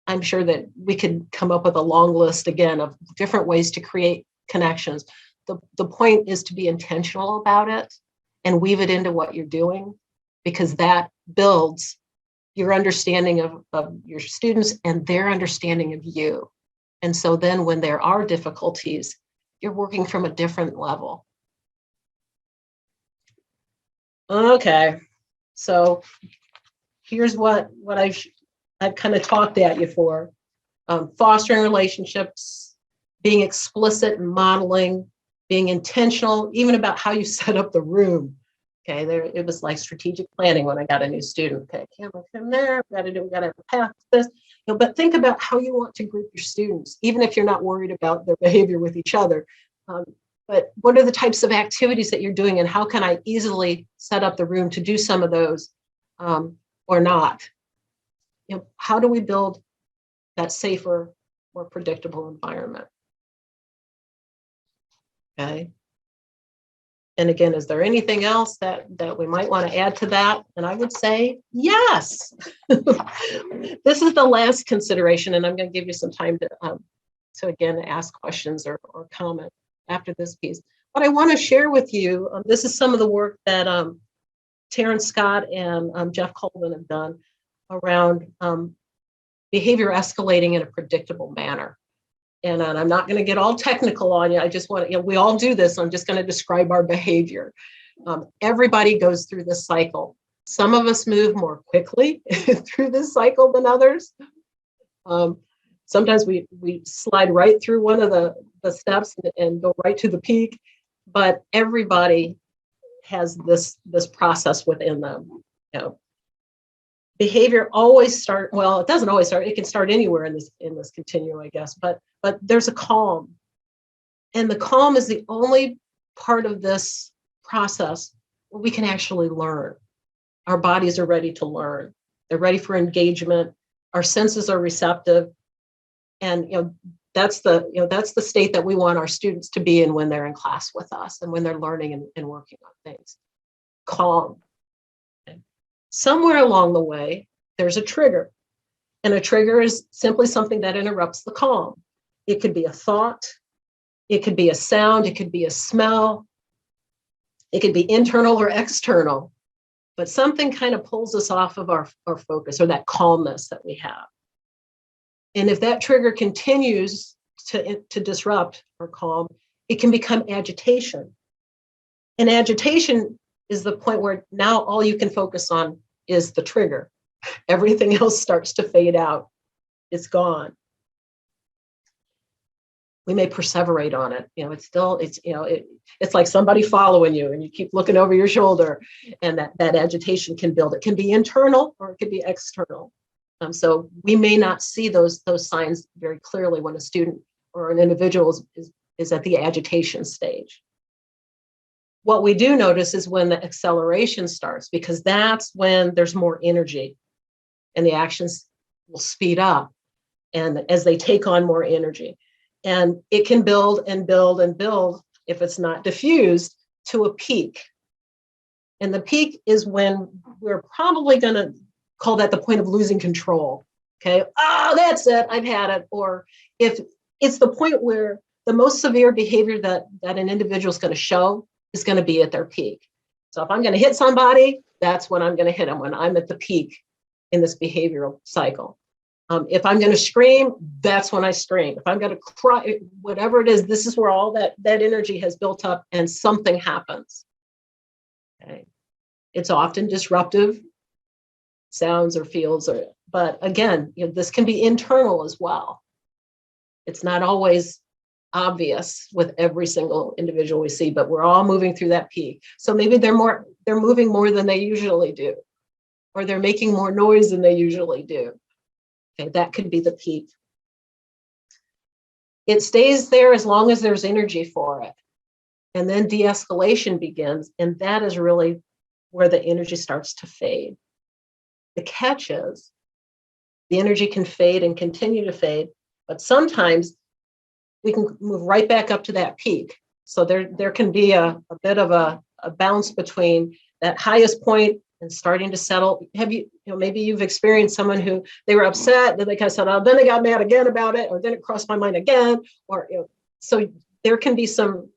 I'm sure that we could come up with a long list again of different ways to create connections. The point is to be intentional about it and weave it into what you're doing, because that builds your understanding of your students and their understanding of you. And so then when there are difficulties, you're working from a different level. Okay. So here's what I've kind of talked at you for. Fostering relationships, being explicit and modeling, being intentional, even about how you set up the room. Okay, it was like strategic planning when I got a new student. Okay, camera from there, we got to have a path to this. But think about how you want to group your students, even if you're not worried about their behavior with each other. But what are the types of activities that you're doing, and how can I easily set up the room to do some of those or not? How do we build that safer, more predictable environment? Okay. And again, is there anything else that we might want to add to that? And I would say yes. This is the last consideration, and I'm going to give you some time to again ask questions or comment after this piece. But I want to share with you, this is some of the work that Terrence Scott and Jeff Colvin have done around behavior escalating in a predictable manner. And I'm not going to get all technical on you. I just want to, we all do this. I'm just going to describe our behavior. Everybody goes through this cycle. Some of us move more quickly through this cycle than others. Sometimes we slide right through one of the steps and go right to the peak, but everybody has this process within them. Behavior always start, well, it doesn't always start, it can start anywhere in this continuum, I guess, but there's a calm. And the calm is the only part of this process where we can actually learn. Our bodies are ready to learn. They're ready for engagement. Our senses are receptive. And that's the state that we want our students to be in when they're in class with us and when they're learning and working on things. Calm. Somewhere along the way, there's a trigger. And a trigger is simply something that interrupts the calm. It could be a thought. It could be a sound. It could be a smell. It could be internal or external. But something kind of pulls us off of our focus or that calmness that we have. And if that trigger continues to disrupt our calm, it can become agitation. And agitation is the point where now all you can focus on is the trigger. Everything else starts to fade out. It's gone. We may perseverate on it. It's like somebody following you and you keep looking over your shoulder, and that agitation can build. It can be internal or it could be external. So we may not see those signs very clearly when a student or an individual is at the agitation stage. What we do notice is when the acceleration starts, because that's when there's more energy and the actions will speed up and as they take on more energy. And it can build and build and build if it's not diffused to a peak. And the peak is when we're probably going to call that the point of losing control. Okay, oh, that's it, I've had it. Or if it's the point where the most severe behavior that an individual is going to show is going to be at their peak. So if I'm going to hit somebody, that's when I'm going to hit them, when I'm at the peak in this behavioral cycle. If I'm going to scream, that's when I scream. If I'm going to cry, whatever it is, this is where all that energy has built up and something happens. Okay. It's often disruptive sounds or feels, but again, this can be internal as well. It's not always obvious with every single individual we see, but we're all moving through that peak. So maybe they're moving more than they usually do, or they're making more noise than they usually do. Okay, that could be the peak. It stays there as long as there's energy for it. And then de-escalation begins, and that is really where the energy starts to fade. The catch is the energy can fade and continue to fade, but sometimes we can move right back up to that peak. So there can be a bit of a bounce between that highest point and starting to settle. Have maybe you've experienced someone who they were upset, then they kind of said, oh, then they got mad again about it, or then it crossed my mind again, or so there can be some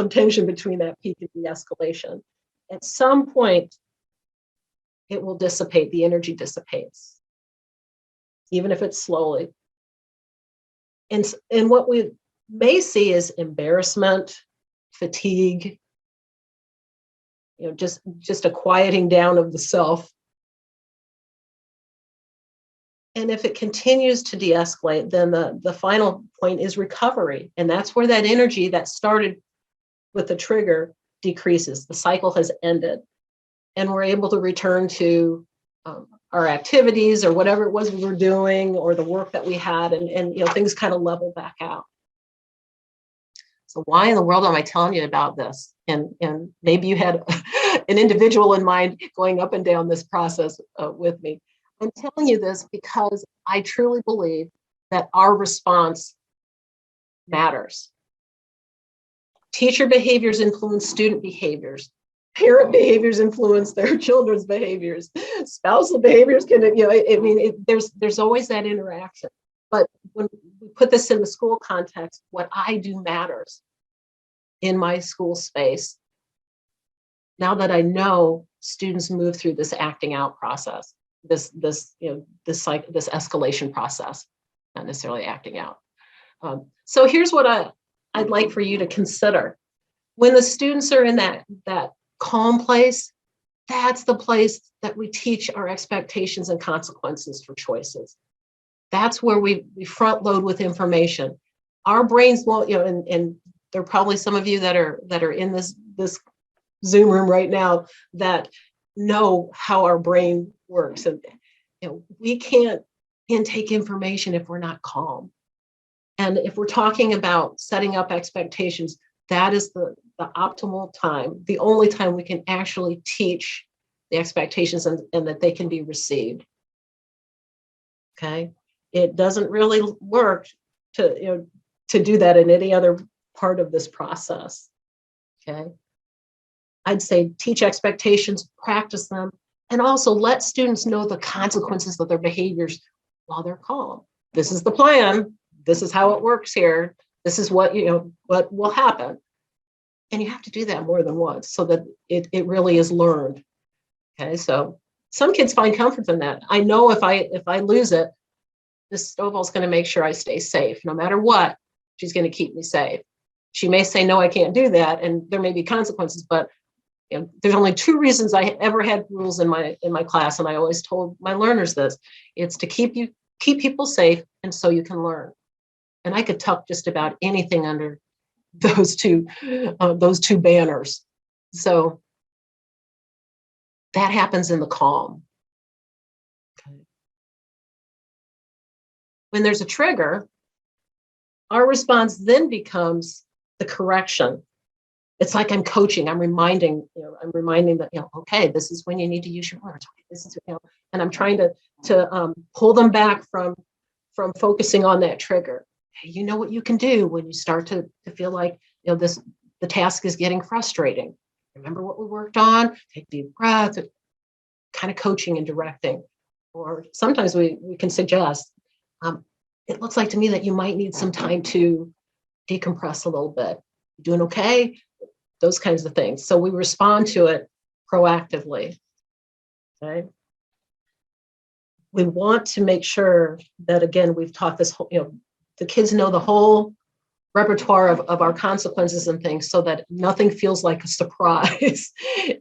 tension between that peak and de-escalation. At some point, it will dissipate. The energy dissipates, even if it's slowly. And what we may see is embarrassment, fatigue, just a quieting down of the self. And if it continues to de-escalate, then the final point is recovery. And that's where that energy that started with the trigger decreases. The cycle has ended. And we're able to return to our activities or whatever it was we were doing, or the work that we had, and things kind of level back out. So why in the world am I telling you about this? And maybe you had an individual in mind going up and down this process with me. I'm telling you this because I truly believe that our response matters. Teacher behaviors influence student behaviors. Parent behaviors influence their children's behaviors. Spousal behaviors can, there's always that interaction. But when we put this in the school context, what I do matters in my school space. Now that I know students move through this acting out process, this escalation process, not necessarily acting out. So here's what I'd like for you to consider. When the students are in that calm place, that's the place that we teach our expectations and consequences for choices. That's where we front load with information. Our brains won't, and there are probably some of you that are in this Zoom room right now that know how our brain works. And we can't intake information if we're not calm. And if we're talking about setting up expectations, that is the optimal time, the only time we can actually teach the expectations and that they can be received. Okay, it doesn't really work to do that in any other part of this process. Okay, I'd say teach expectations, practice them, and also let students know the consequences of their behaviors while they're calm. This is the plan. This is how it works here. This is what will happen. And you have to do that more than once so that it really is learned. Okay, so some kids find comfort in that. I know if I lose it, Miss Stovall's going to make sure I stay safe. No matter what, she's going to keep me safe. She may say, no, I can't do that. And there may be consequences, but there's only two reasons I ever had rules in my class. And I always told my learners this: it's to keep people safe and so you can learn. And I could tuck just about anything under those two banners. So that happens in the calm. Okay. When there's a trigger, our response then becomes the correction. It's like I'm coaching. I'm reminding that, okay, this is when you need to use your words. This is, and I'm trying to pull them back from focusing on that trigger. Hey, you know what you can do when you start to feel like the task is getting frustrating. Remember what we worked on. Take deep breaths. Kind of coaching and directing. Or sometimes we can suggest. It looks like to me that you might need some time to decompress a little bit. You doing okay? Those kinds of things. So we respond to it proactively. Okay. We want to make sure that, again, we've taught this whole, the kids know the whole repertoire of our consequences and things so that nothing feels like a surprise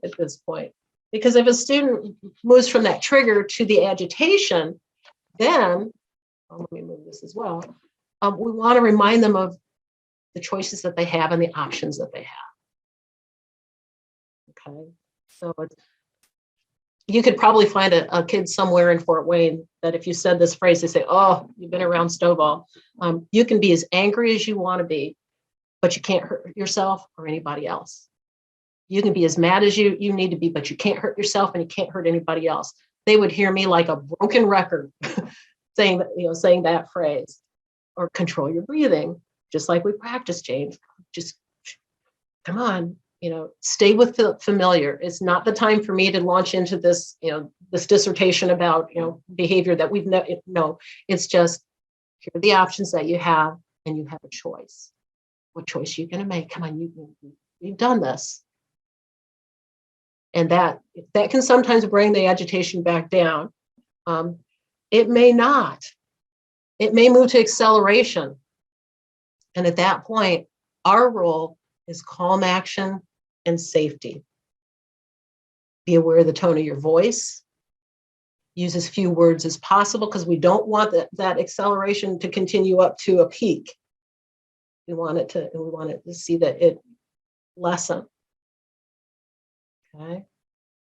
at this point. Because if a student moves from that trigger to the agitation, then, let me move this as well, we want to remind them of the choices that they have and the options that they have. Okay, so you could probably find a kid somewhere in Fort Wayne that if you said this phrase, they say, oh, you've been around Stovall. You can be as angry as you want to be, but you can't hurt yourself or anybody else. You can be as mad as you need to be, but you can't hurt yourself and you can't hurt anybody else. They would hear me like a broken record saying that phrase. Or control your breathing, just like we practice, James. Just come on, stay with the familiar. It's not the time for me to launch into this, this dissertation about, behavior that we've no. It's just, here are the options that you have, and you have a choice. What choice are you going to make? Come on, you've done this. And that can sometimes bring the agitation back down. It may not. It may move to acceleration. And at that point, our role is calm action and safety. Be aware of the tone of your voice. Use as few words as possible because we don't want that acceleration to continue up to a peak. We want it to see that it lessen. Okay.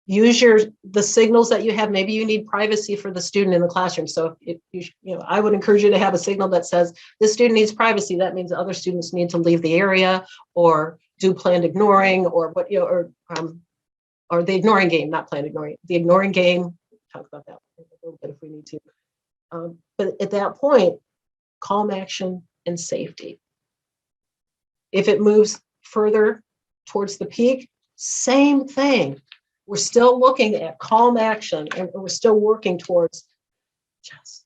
Use the signals that you have. Maybe you need privacy for the student in the classroom. So I would encourage you to have a signal that says this student needs privacy. That means other students need to leave the area or do planned ignoring or or the ignoring game, not planned ignoring. The ignoring game. Talk about that a little bit if we need to. But at that point, calm action and safety. If it moves further towards the peak, same thing. We're still looking at calm action and we're still working towards just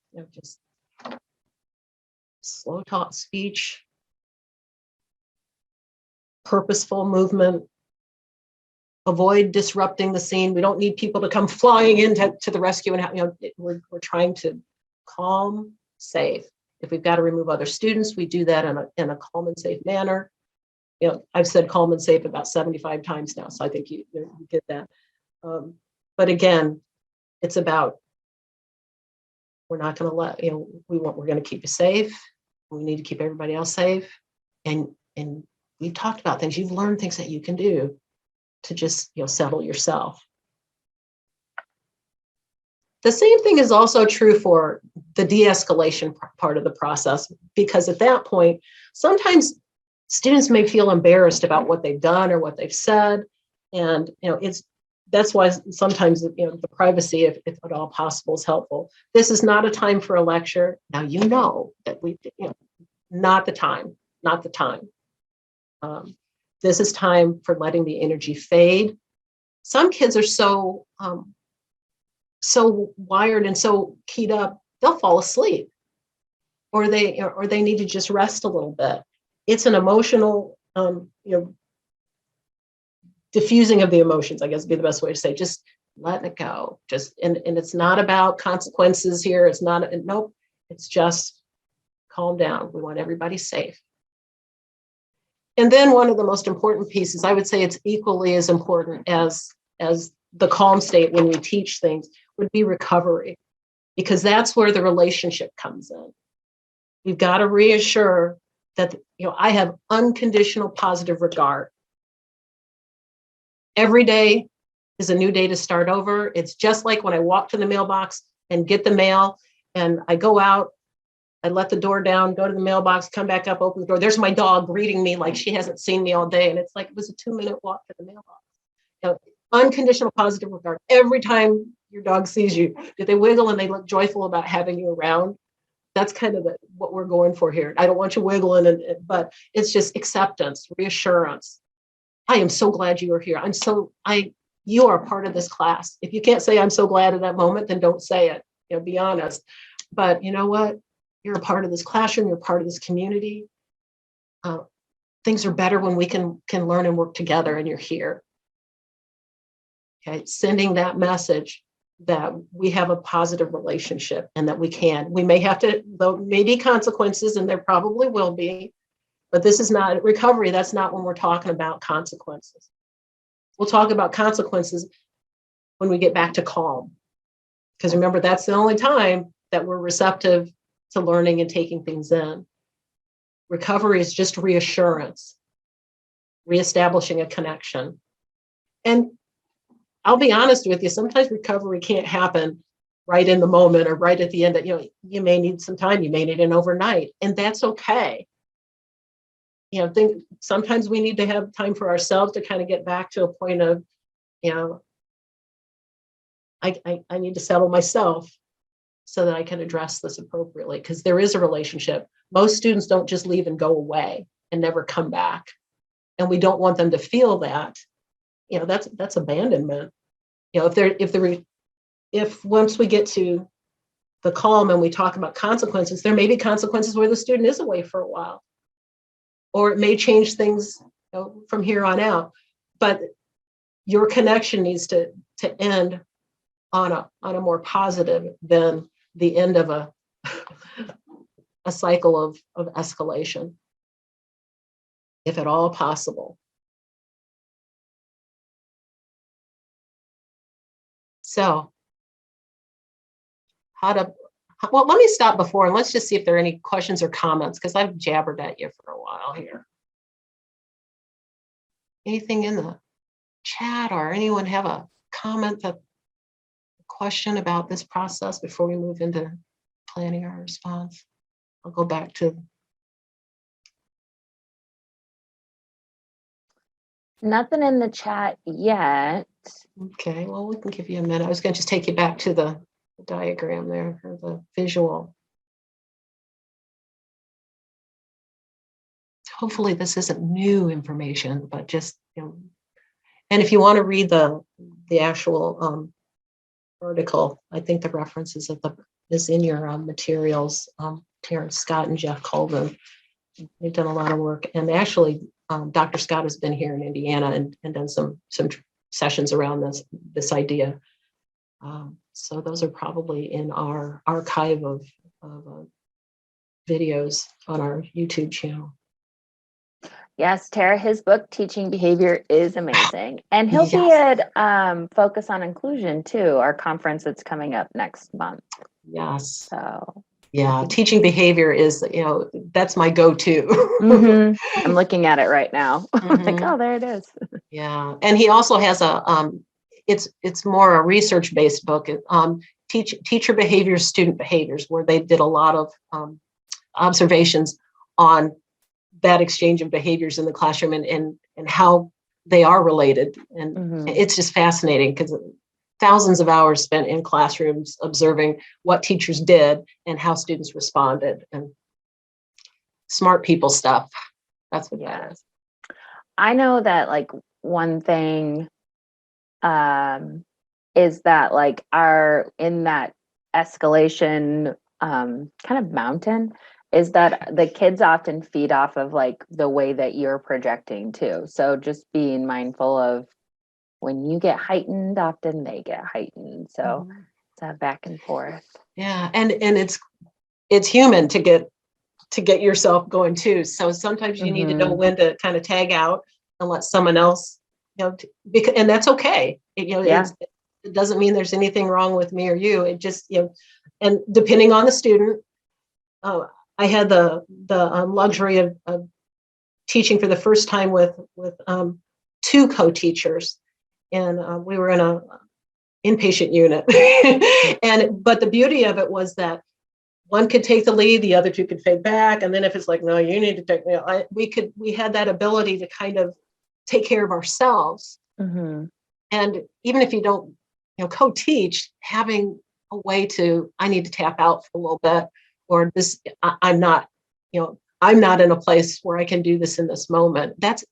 slow talk speech, purposeful movement, avoid disrupting the scene. We don't need people to come flying into the rescue and we're trying to calm, safe. If we've got to remove other students, we do that in a calm and safe manner. You know, I've said calm and safe about 75 times now, so I think you get that. But again, it's about, we're not going to let, you know, we're going to keep you safe. We need to keep everybody else safe. And we've talked about things, you've learned things that you can do to just, you know, settle yourself. The same thing is also true for the de-escalation part of the process, because at that point, sometimes students may feel embarrassed about what they've done or what they've said. And, you know, that's why sometimes, you know, the privacy, if at all possible, is helpful. This is not a time for a lecture. Now, you know that not the time. This is time for letting the energy fade. Some kids are so wired and so keyed up, they'll fall asleep, or they need to just rest a little bit. It's an emotional, diffusing of the emotions, I guess would be the best way to say. Just letting it go. And it's not about consequences here. It's not. Nope. It's just calm down. We want everybody safe. And then one of the most important pieces, I would say it's equally as important as the calm state when we teach things, would be recovery, because that's where the relationship comes in. You've got to reassure that, you know, I have unconditional positive regard. Every day is a new day to start over. It's just like when I walk to the mailbox and get the mail, and I go out, I let the door down, go to the mailbox, come back up, open the door. There's my dog greeting me like she hasn't seen me all day. And it's like, it was a 2-minute walk to the mailbox. You know, unconditional positive regard. Every time your dog sees you, do they wiggle and they look joyful about having you around? That's kind of what we're going for here. I don't want you wiggling, but it's just acceptance, reassurance. I am so glad you are here. You are part of this class. If you can't say I'm so glad at that moment, then don't say it. You know, be honest. But you know what? You're a part of this classroom. You're part of this community. Things are better when we can learn and work together, and you're here. Okay, sending that message that we have a positive relationship and that we may have to, though maybe consequences, and there probably will be, but this is not recovery. That's not when we're talking about consequences. We'll talk about consequences when we get back to calm, because remember, that's the only time that we're receptive to learning and taking things in. Recovery is just reassurance, reestablishing a connection. And I'll be honest with you, sometimes recovery can't happen right in the moment or right at the end. You may need some time, you may need an overnight, and that's okay. You know, sometimes we need to have time for ourselves to kind of get back to a point of, you know, I need to settle myself so that I can address this appropriately, because there is a relationship. Most students don't just leave and go away and never come back. And we don't want them to feel that, you know, that's abandonment. You know, if once we get to the calm and we talk about consequences, there may be consequences where the student is away for a while, or it may change things, you know, from here on out. But your connection needs to end on a more positive than the end of a cycle of escalation, if at all possible. So well, let me stop before and let's just see if there are any questions or comments, because I've jabbered at you for a while here. Anything in the chat, or anyone have a comment, a question about this process before we move into planning our response? I'll go back to. Nothing in the chat yet. Okay, well, we can give you a minute. I was going to just take you back to the diagram there, or the visual. Hopefully this isn't new information, but just, you know, and if you want to read the actual article, I think the references is in your materials. Terrence Scott and Jeff Colvin, they've done a lot of work, and actually Dr. Scott has been here in Indiana and done some sessions around this idea. So those are probably in our archive of videos on our YouTube channel. Yes, Tara, his book, Teaching Behavior, is amazing. And he'll be Yes. at Focus on Inclusion, too, our conference that's coming up next month. Yes. So, Yeah, teaching behavior is, that's my go-to. I'm looking at it right now. Like, oh, there it is. Yeah, and he also has it's more a research-based book, teacher behaviors, student behaviors, where they did a lot of observations on that exchange of behaviors in the classroom and how they are related. And it's just fascinating because thousands of hours spent in classrooms observing what teachers did and how students responded, and smart people stuff. That's what that is. I know that like one thing is that like in that escalation kind of mountain is that the kids often feed off of like the way that you're projecting too. So just being mindful of when you get heightened, often they get heightened. So it's a back and forth. Yeah, and it's human to get yourself going too. So sometimes you need to know when to kind of tag out and let someone else, and that's okay. It doesn't mean there's anything wrong with me or you. It just, and depending on the student, I had the luxury of teaching for the first time with two co-teachers, and we were in a inpatient unit. But the beauty of it was that one could take the lead, the other two could fade back, and then if it's like, no, you need to take, we had that ability to kind of take care of ourselves. And even if you don't, co-teach, having a way to, I need to tap out for a little bit, or this, I'm not in a place where I can do this in this moment. That's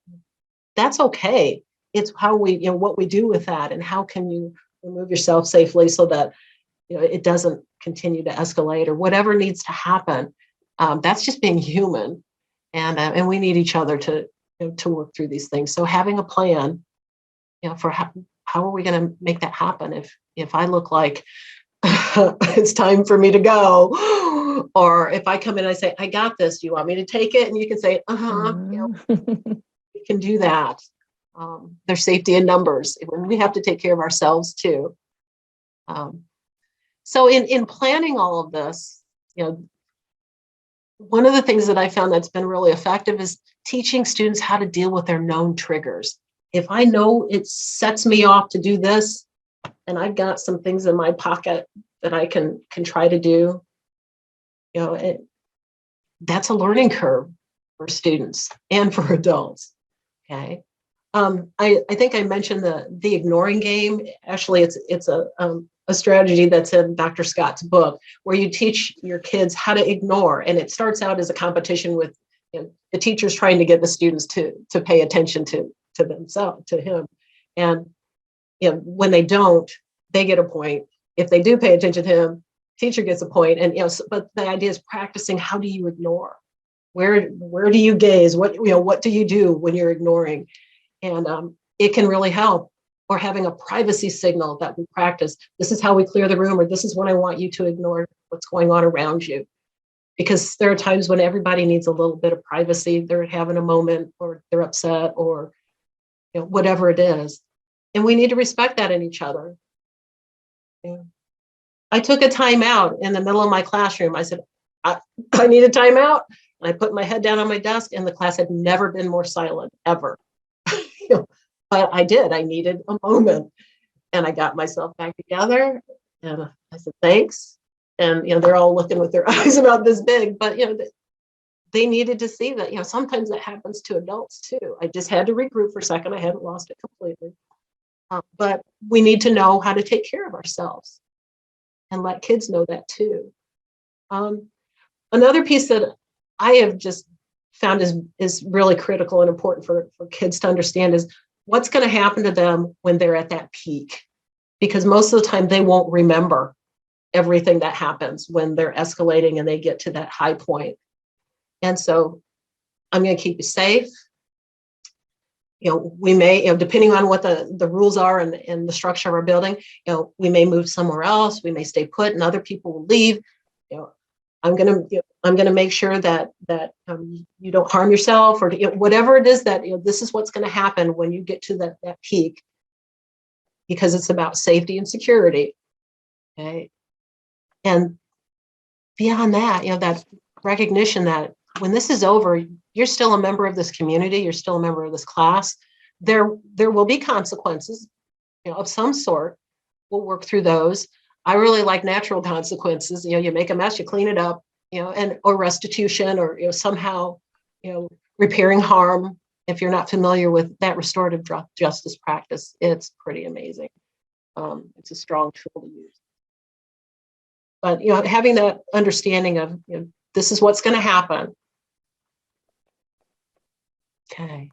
okay. It's how we, what we do with that, and how can you remove yourself safely so that it doesn't continue to escalate or whatever needs to happen. That's just being human, and we need each other to work through these things. So having a plan, for how are we going to make that happen? If I look like it's time for me to go, or if I come in and I say, I got this, do you want me to take it? And you can say, we can do that. There's safety in numbers. We have to take care of ourselves too. So in planning all of this, one of the things that I found that's been really effective is teaching students how to deal with their known triggers. If I know it sets me off to do this, and I've got some things in my pocket that I can try to do, that's a learning curve for students and for adults. Okay. I think I mentioned the ignoring game. Actually, it's a strategy that's in Dr. Scott's book, where you teach your kids how to ignore, and it starts out as a competition with the teachers trying to get the students to pay attention to themselves, to him, and when they don't, they get a point. If they do pay attention to him, teacher gets a point. And but the idea is practicing. How do you ignore? Where do you gaze? What do you do when you're ignoring? And it can really help. Or having a privacy signal that we practice. This is how we clear the room, or this is when I want you to ignore what's going on around you. Because there are times when everybody needs a little bit of privacy. They're having a moment, or they're upset, or whatever it is. And we need to respect that in each other. I took a time out in the middle of my classroom. I said, I need a timeout. And I put my head down on my desk, and the class had never been more silent, ever. But I did. I needed a moment. And I got myself back together. And I said, thanks. And, they're all looking with their eyes about this big. But, they needed to see that, sometimes that happens to adults too. I just had to regroup for a second. I hadn't lost it completely. But we need to know how to take care of ourselves and let kids know that too. Another piece that I have just found is really critical and important for kids to understand is what's going to happen to them when they're at that peak. Because most of the time they won't remember everything that happens when they're escalating and they get to that high point. And so I'm going to keep you safe. We may, depending on what the rules are and the structure of our building, we may move somewhere else. We may stay put, and other people will leave. I'm gonna make sure that you don't harm yourself, or whatever it is that this is what's going to happen when you get to that peak, because it's about safety and security. Okay, and beyond that, that recognition that when this is over, you're still a member of this community, you're still a member of this class. There will be consequences, of some sort. We'll work through those. I really like natural consequences. You make a mess, you clean it up, and or restitution, or somehow, repairing harm. If you're not familiar with that restorative justice practice, it's pretty amazing. It's a strong tool to use. But having that understanding of this is what's going to happen. Okay.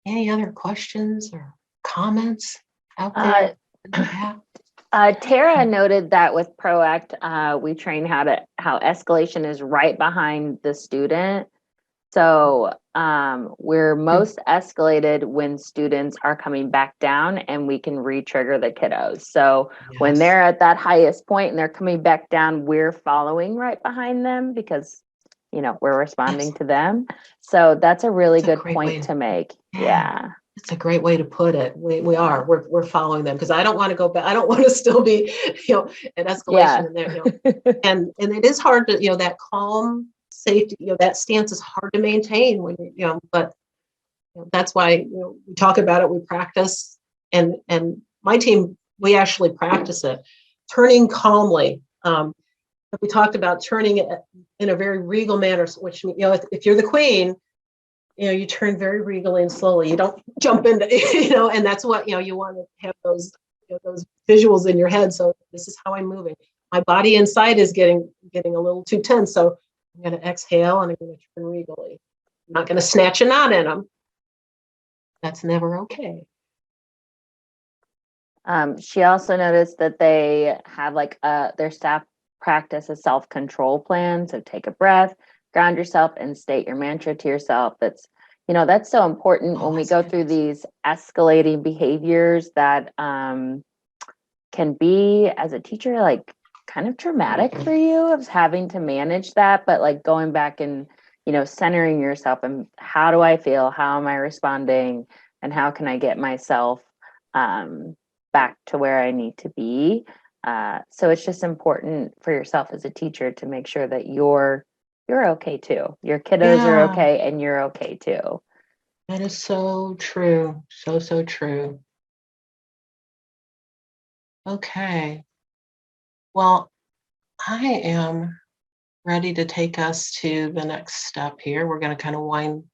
Any other questions or comments out there? Tara noted that with PROACT, we train how escalation is right behind the student. So we're most escalated when students are coming back down, and we can re-trigger the kiddos. So when they're at that highest point and they're coming back down, we're following right behind them because, we're responding to them. So that's a really good point to make. Yeah. It's a great way to put it. We're following them, because I don't want to go back. I don't want to still be, at escalation in there, and it is hard to, that calm safety, that stance is hard to maintain when but that's why, we talk about it, we practice, and my team, we actually practice it, turning calmly. We talked about turning it in a very regal manner, which, if you're the queen, you turn very regally and slowly. You don't jump into, and that's what, you want to have those, those visuals in your head. So this is how I'm moving. My body inside is getting a little too tense. So I'm going to exhale and I'm going to turn regally. I'm not going to snatch a knot in them. That's never okay. She also noticed that they have their staff practice a self-control plan. So take a breath, ground yourself, and state your mantra to yourself. That's so important when we go through these escalating behaviors that can be, as a teacher, kind of traumatic for you, of having to manage that, but going back and, centering yourself and how do I feel? How am I responding? And how can I get myself back to where I need to be? So it's just important for yourself as a teacher to make sure that you're okay too. Your kiddos are okay, and you're okay too. That is so true. So true. Okay. Well, I am ready to take us to the next step here. We're going to kind of wind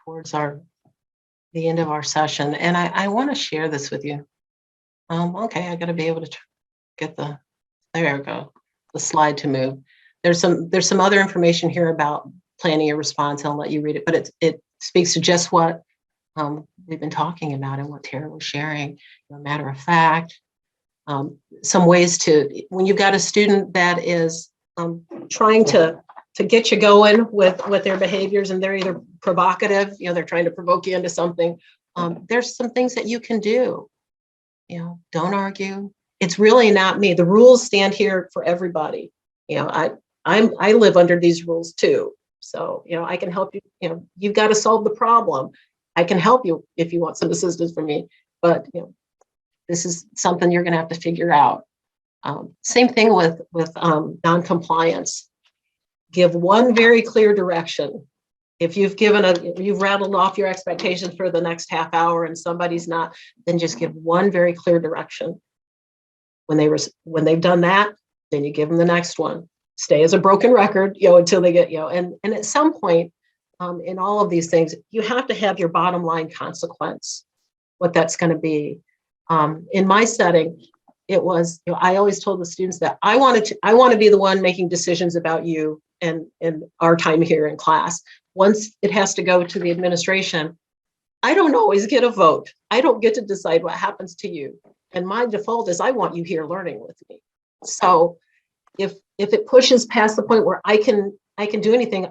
towards the end of our session, and I want to share this with you. Okay, I got to be able to get there we go, the slide to move. There's some other information here about planning your response. I'll let you read it, but it speaks to just what we've been talking about and what Tara was sharing. Matter of fact, some ways to, when you've got a student that is trying to get you going with their behaviors, and they're either provocative, they're trying to provoke you into something. There's some things that you can do. Don't argue. It's really not me. The rules stand here for everybody. I live under these rules too. So, I can help you. You've got to solve the problem. I can help you if you want some assistance from me, but this is something you're going to have to figure out. Same thing with non-compliance. Give one very clear direction. If you've rattled off your expectations for the next half hour and somebody's not, then just give one very clear direction. When they've done that, then you give them the next one. Stay as a broken record, until they get, and at some point in all of these things, you have to have your bottom line consequence, what that's going to be. In my setting, it was, I always told the students that I want to be the one making decisions about you and our time here in class. Once it has to go to the administration, I don't always get a vote. I don't get to decide what happens to you. And my default is I want you here learning with me. So if it pushes past the point where I can do anything,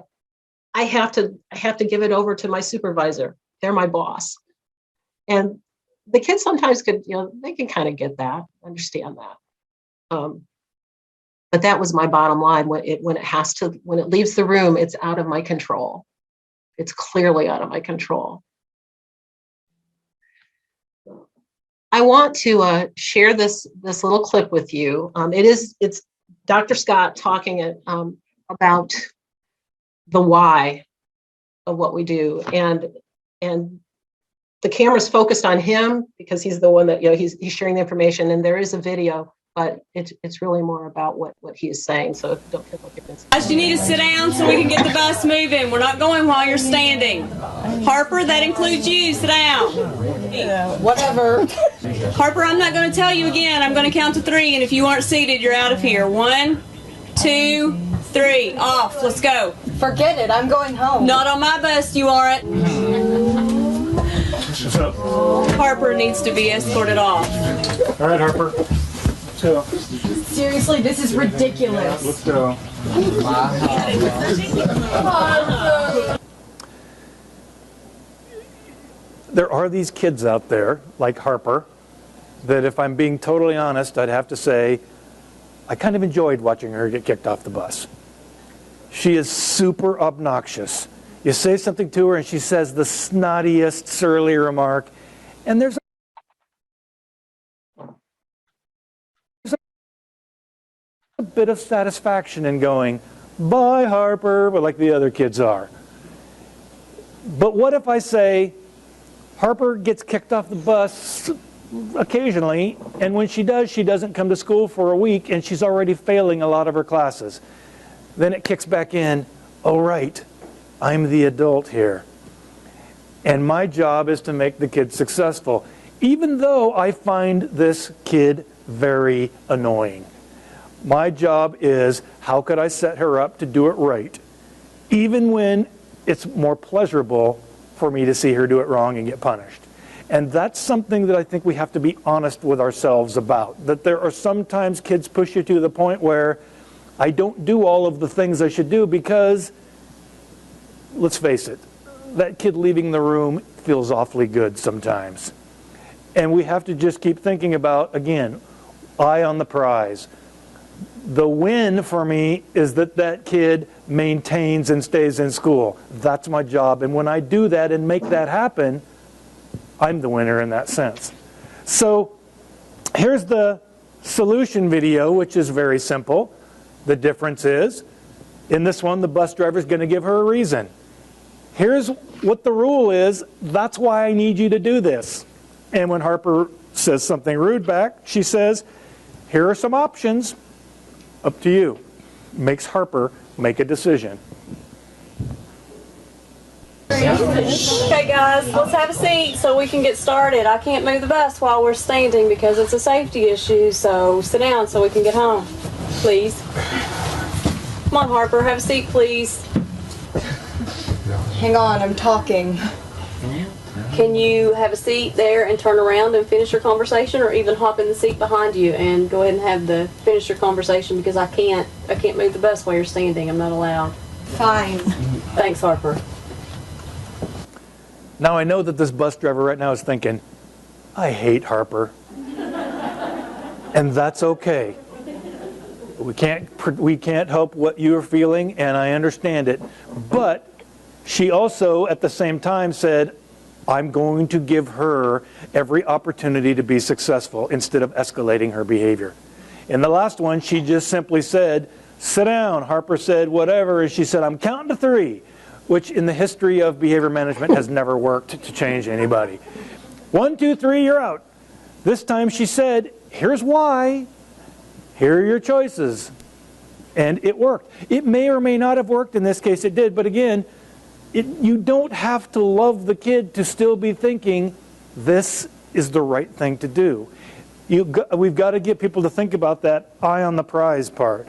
I have to give it over to my supervisor. They're my boss. And the kids sometimes could, they can kind of get that, understand that. But But that was my bottom line. When it leaves the room, it's out of my control. It's clearly out of my control. I want to share this little clip with you. It's Dr. Scott talking about the why of what we do, and the camera's focused on him because he's the one that, you know, he's sharing the information, and there is a video, but it's really more about what he is saying. So if you don't feel like you're You need to sit down so we can get the bus moving. We're not going while you're standing. Harper, that includes you. Sit down. Yeah, whatever. Harper, I'm not going to tell you again. I'm going to count to 3, and if you aren't seated, you're out of here. 1, 2, 3. Off. Let's go. Forget it. I'm going home. Not on my bus, you aren't. Harper needs to be escorted off. All right, Harper. So, Seriously, this is ridiculous. let's go. There are these kids out there, like Harper, that if I'm being totally honest, I'd have to say, I kind of enjoyed watching her get kicked off the bus. She is super obnoxious. You say something to her and she says the snottiest, surly remark, and there's a bit of satisfaction in going, bye Harper, but like the other kids are. But what if I say, Harper gets kicked off the bus occasionally, and when she does, she doesn't come to school for a week, and she's already failing a lot of her classes. Then it kicks back in, oh right, I'm the adult here. And my job is to make the kid successful, even though I find this kid very annoying. My job is, how could I set her up to do it right, even when it's more pleasurable for me to see her do it wrong and get punished. And that's something that I think we have to be honest with ourselves about, that there are sometimes kids push you to the point where I don't do all of the things I should do because, let's face it, that kid leaving the room feels awfully good sometimes. And we have to just keep thinking about, again, eye on the prize. The win for me is that that kid maintains and stays in school. That's my job. And when I do that and make that happen, I'm the winner in that sense. So here's the solution video, which is very simple. The difference is, in this one, the bus driver is going to give her a reason. Here's what the rule is. That's why I need you to do this. And when Harper says something rude back, she says, here are some options. Up to you. Makes Harper make a decision. Okay, guys, let's have a seat so we can get started. I can't move the bus while we're standing because it's a safety issue, so sit down so we can get home, please. Come on, Harper, have a seat, please. Hang on, I'm talking. Can you have a seat there and turn around and finish your conversation, or even hop in the seat behind you and go ahead and finish your conversation, because I can't move the bus while you're standing. I'm not allowed. Fine. Thanks, Harper. Now I know that this bus driver right now is thinking, I hate Harper. And that's okay. We can't help what you're feeling, and I understand it. But she also at the same time said, I'm going to give her every opportunity to be successful instead of escalating her behavior. In the last one, she just simply said, sit down. Harper said, whatever. And she said, I'm counting to 3, which in the history of behavior management has never worked to change anybody. 1, 2, 3, you're out. This time she said, here's why. Here are your choices. And it worked. It may or may not have worked. In this case, it did. But again, you don't have to love the kid to still be thinking this is the right thing to do. We've got to get people to think about that eye on the prize part.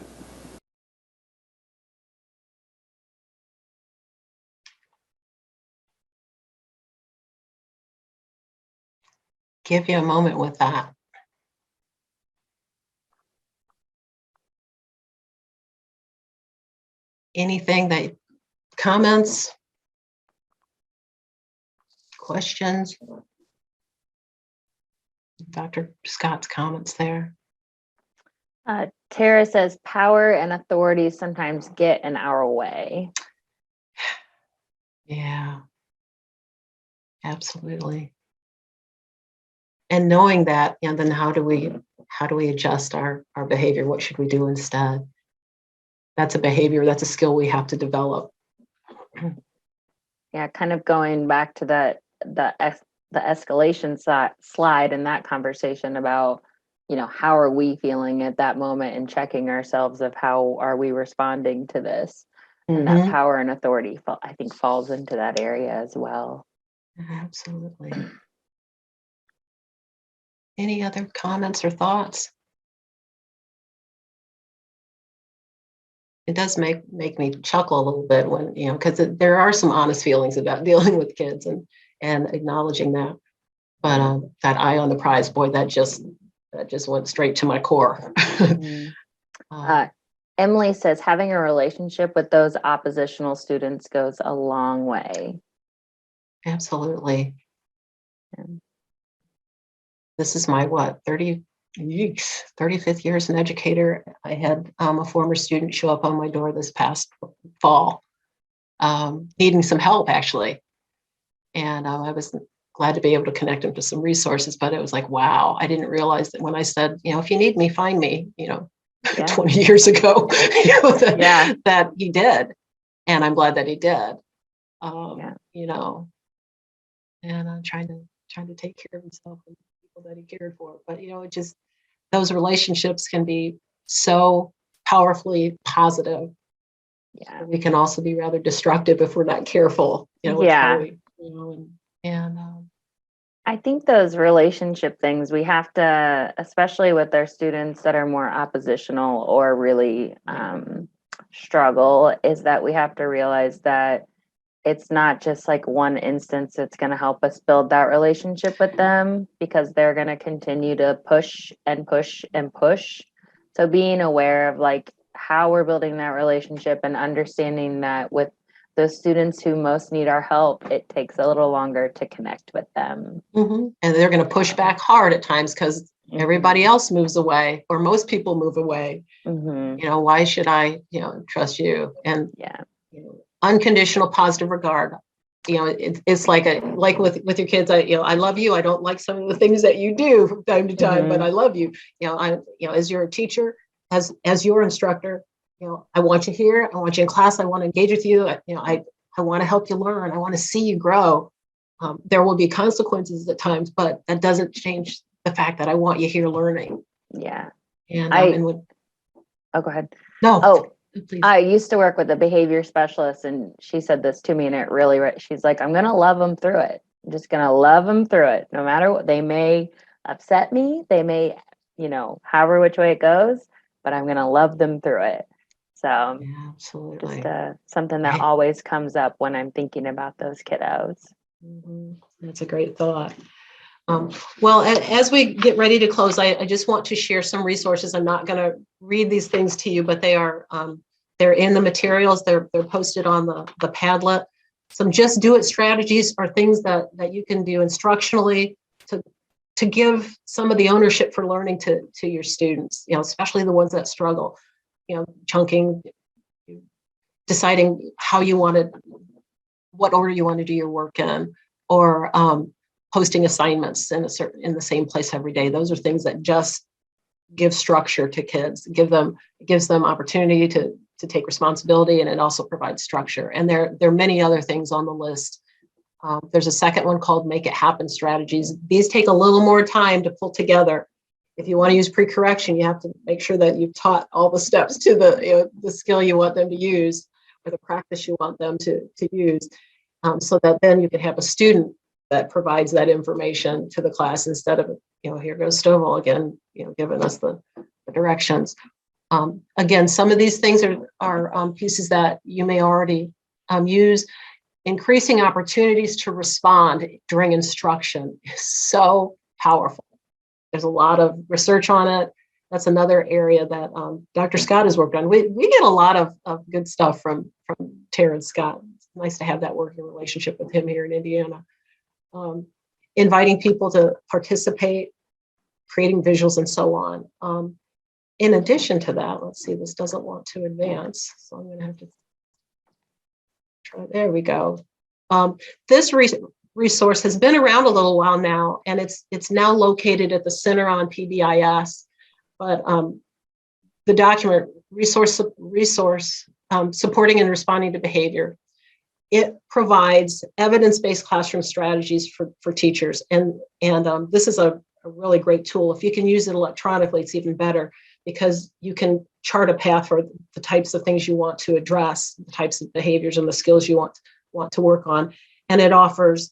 give you a moment with that. Anything that, comments, questions? Dr. Scott's comments there. Tara says power and authority sometimes get in our way. Yeah, absolutely. And knowing that, and then how do we adjust our behavior? What should we do instead? That's a behavior, that's a skill we have to develop. Yeah, kind of going back to the escalation slide in that conversation about, how are we feeling at that moment and checking ourselves of how are we responding to this. And that Mhm. power and authority, I think, falls into that area as well. Absolutely. Any other comments or thoughts? It does make me chuckle a little bit when, because there are some honest feelings about dealing with kids and acknowledging that. But that eye on the prize, boy, that just went straight to my core. Mm. Emily says having a relationship with those oppositional students goes a long way. Absolutely. Yeah. This is my 35th year as an educator. I had a former student show up on my door this past fall, needing some help actually. And I was glad to be able to connect him to some resources, but it was like, wow, I didn't realize that when I said, if you need me, find me, Yeah. 20 years ago, Yeah. that he did. And I'm glad that he did. Yeah. And I'm trying to take care of himself and people that he cared for. But it just, those relationships can be so powerfully positive. Yeah. We can also be rather destructive if we're not careful, with how we, and I think those relationship things we have to, especially with our students that are more oppositional or really struggle, is that we have to realize that it's not just like one instance that's going to help us build that relationship with them, because they're going to continue to push and push and push. So being aware of like how we're building that relationship and understanding that with those students who most need our help, it takes a little longer to connect with them. and they're going to push back hard at times because everybody else moves away, or most people move away. Why should I, trust you? And unconditional positive regard. It's like with your kids. I love you. I don't like some of the things that you do from time to time, but I love you. As your teacher, as your instructor, I want you here. I want you in class. I want to engage with you. I want to help you learn. I want to see you grow. There will be consequences at times, but that doesn't change the fact that I want you here learning. Yeah. And go ahead. No. Oh, please. I used to work with a behavior specialist, and she said this to me, and it really, she's like, I'm going to love them through it. I'm just going to love them through it. No matter what, they may upset me. They may, however which way it goes, but I'm going to love them through it. So Absolutely. just something that always comes up when I'm thinking about those kiddos. That's a great thought. Well, as we get ready to close, I just want to share some resources. I'm not going to read these things to you, but they are they're in the materials. They're posted on the Padlet. Some just do it strategies are things that you can do instructionally to give some of the ownership for learning to your students, especially the ones that struggle, chunking, deciding how you what order you want to do your work in, or posting assignments in the same place every day. Those are things that just give structure to kids, gives them opportunity to take responsibility, and it also provides structure. And there are many other things on the list. There's a second one called Make It Happen strategies. These take a little more time to pull together. If you want to use pre-correction, you have to make sure that you've taught all the steps to the skill you want them to use, or the practice you want them to use, so that then you can have a student that provides that information to the class instead of, here goes Stovall again, giving us the directions. Again, some of these things are pieces that you may already use. Increasing opportunities to respond during instruction is so powerful. There's a lot of research on it. That's another area that Dr. Scott has worked on. We get a lot of good stuff from Terrence Scott. It's nice to have that working relationship with him here in Indiana. Inviting people to participate, creating visuals, and so on. in addition to that, let's see, this doesn't want to advance, so I'm going to have to try. There we go. This resource has been around a little while now, and it's now located at the Center on PBIS. But the document resource supporting and responding to behavior, it provides evidence-based classroom strategies for teachers, and this is a really great tool. If you can use it electronically, it's even better, because you can chart a path for the types of things you want to address, the types of behaviors and the skills you want to work on. And it offers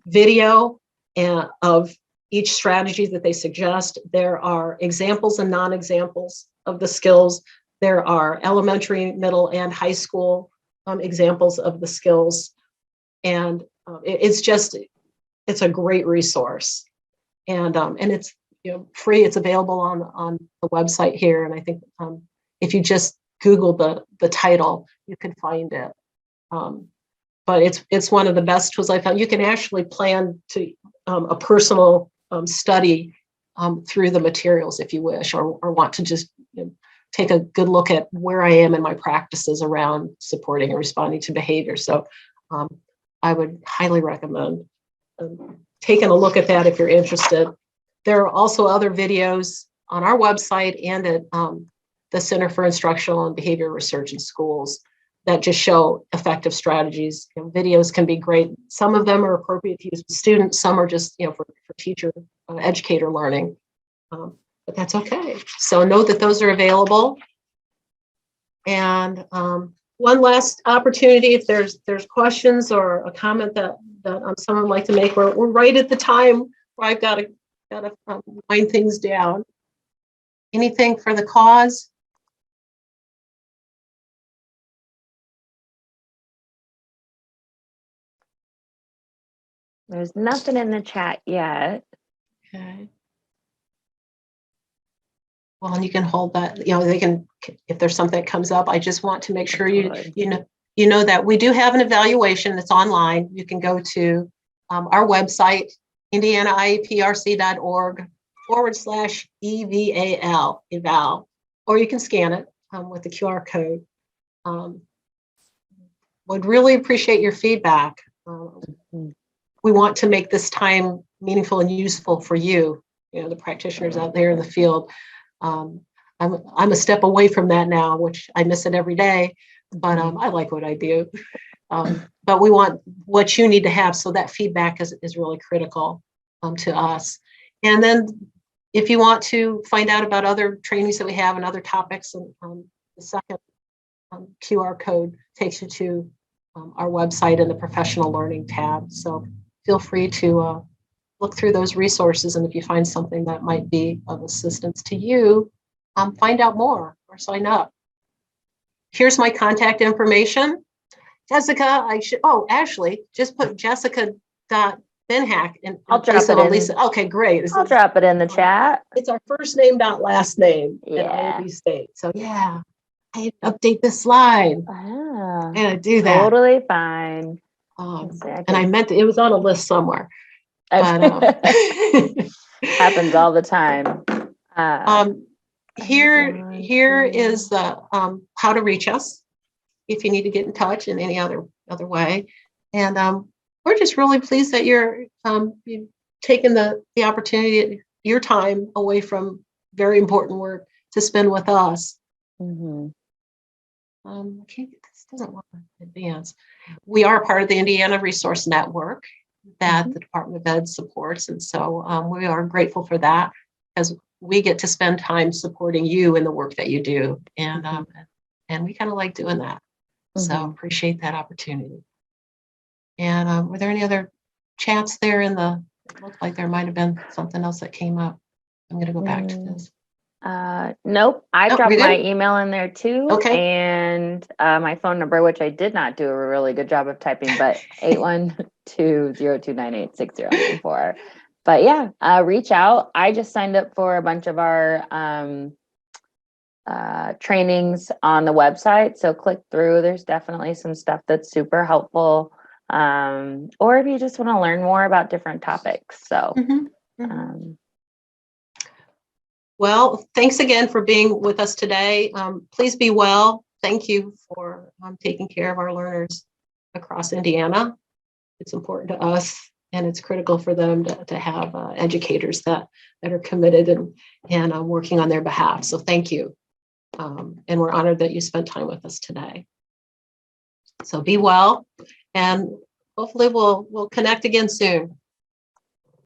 video of each strategy that they suggest. There are examples and non-examples of the skills. There are elementary, middle, and high school examples of the skills. And it's a great resource. And it's free. It's available on the website here. And I think if you just Google the title, you can find it. But it's one of the best tools I found. You can actually plan to a personal study through the materials if you wish, or want to just take a good look at where I am in my practices around supporting and responding to behavior. So I would highly recommend taking a look at that if you're interested. There are also other videos on our website and at the Center for Instructional and Behavior Research in Schools that just show effective strategies. Videos can be great. Some of them are appropriate to use with students. Some are just for teacher, educator learning. But that's okay. So know that those are available. And one last opportunity, if there's questions or a comment that someone would like to make, we're right at the time where I've got to wind things down. Anything for the cause? There's nothing in the chat yet. Okay. Well, and you can hold that, they can, if there's something that comes up, I just want to make sure you know that we do have an evaluation that's online. You can go to our website, indianaiepRC.org/eval, or you can scan it with the QR code. Would really appreciate your feedback. We want to make this time meaningful and useful for you, the practitioners out there in the field. I'm a step away from that now, which I miss it every day, but I like what I do. But we want what you need to have, so that feedback is really critical to us. And then if you want to find out about other trainings that we have and other topics, and the second QR code takes you to our website and the professional learning tab. So feel free to look through those resources, and if you find something that might be of assistance to you, find out more or sign up. Here's my contact information. Jessica, Ashley, just put jessica.binhack and I'll drop it in. Alisa. Okay, great. I'll drop it in the chat. It's our first name, last name at Yeah. IOB State. So yeah, I update this slide. Ah, I'm gonna do that. totally fine. And I meant it was on a list somewhere. But, happens all the time. Here is the how to reach us if you need to get in touch in any other way. And we're just really pleased that you've taken the opportunity, your time away from very important work to spend with us. Mm-hmm. This doesn't want to advance. We are part of the Indiana Resource Network that the Department of Ed supports. And so we are grateful for that, as we get to spend time supporting you in the work that you do. And we kind of like doing that. So appreciate that opportunity. And were there any other chats there it looked like there might have been something else that came up. I'm going to go back to this. Nope. I dropped my email in there too. Okay. And my phone number, which I did not do a really good job of typing, but 812-0298-6094. But yeah, reach out. I just signed up for a bunch of our trainings on the website. So click through. There's definitely some stuff that's super helpful. Or if you just want to learn more about different topics. So Well, thanks again for being with us today. Please be well. Thank you for taking care of our learners across Indiana. It's important to us, and it's critical for them to have educators that are committed and working on their behalf. So thank you. And we're honored that you spent time with us today. So be well, and hopefully we'll connect again soon.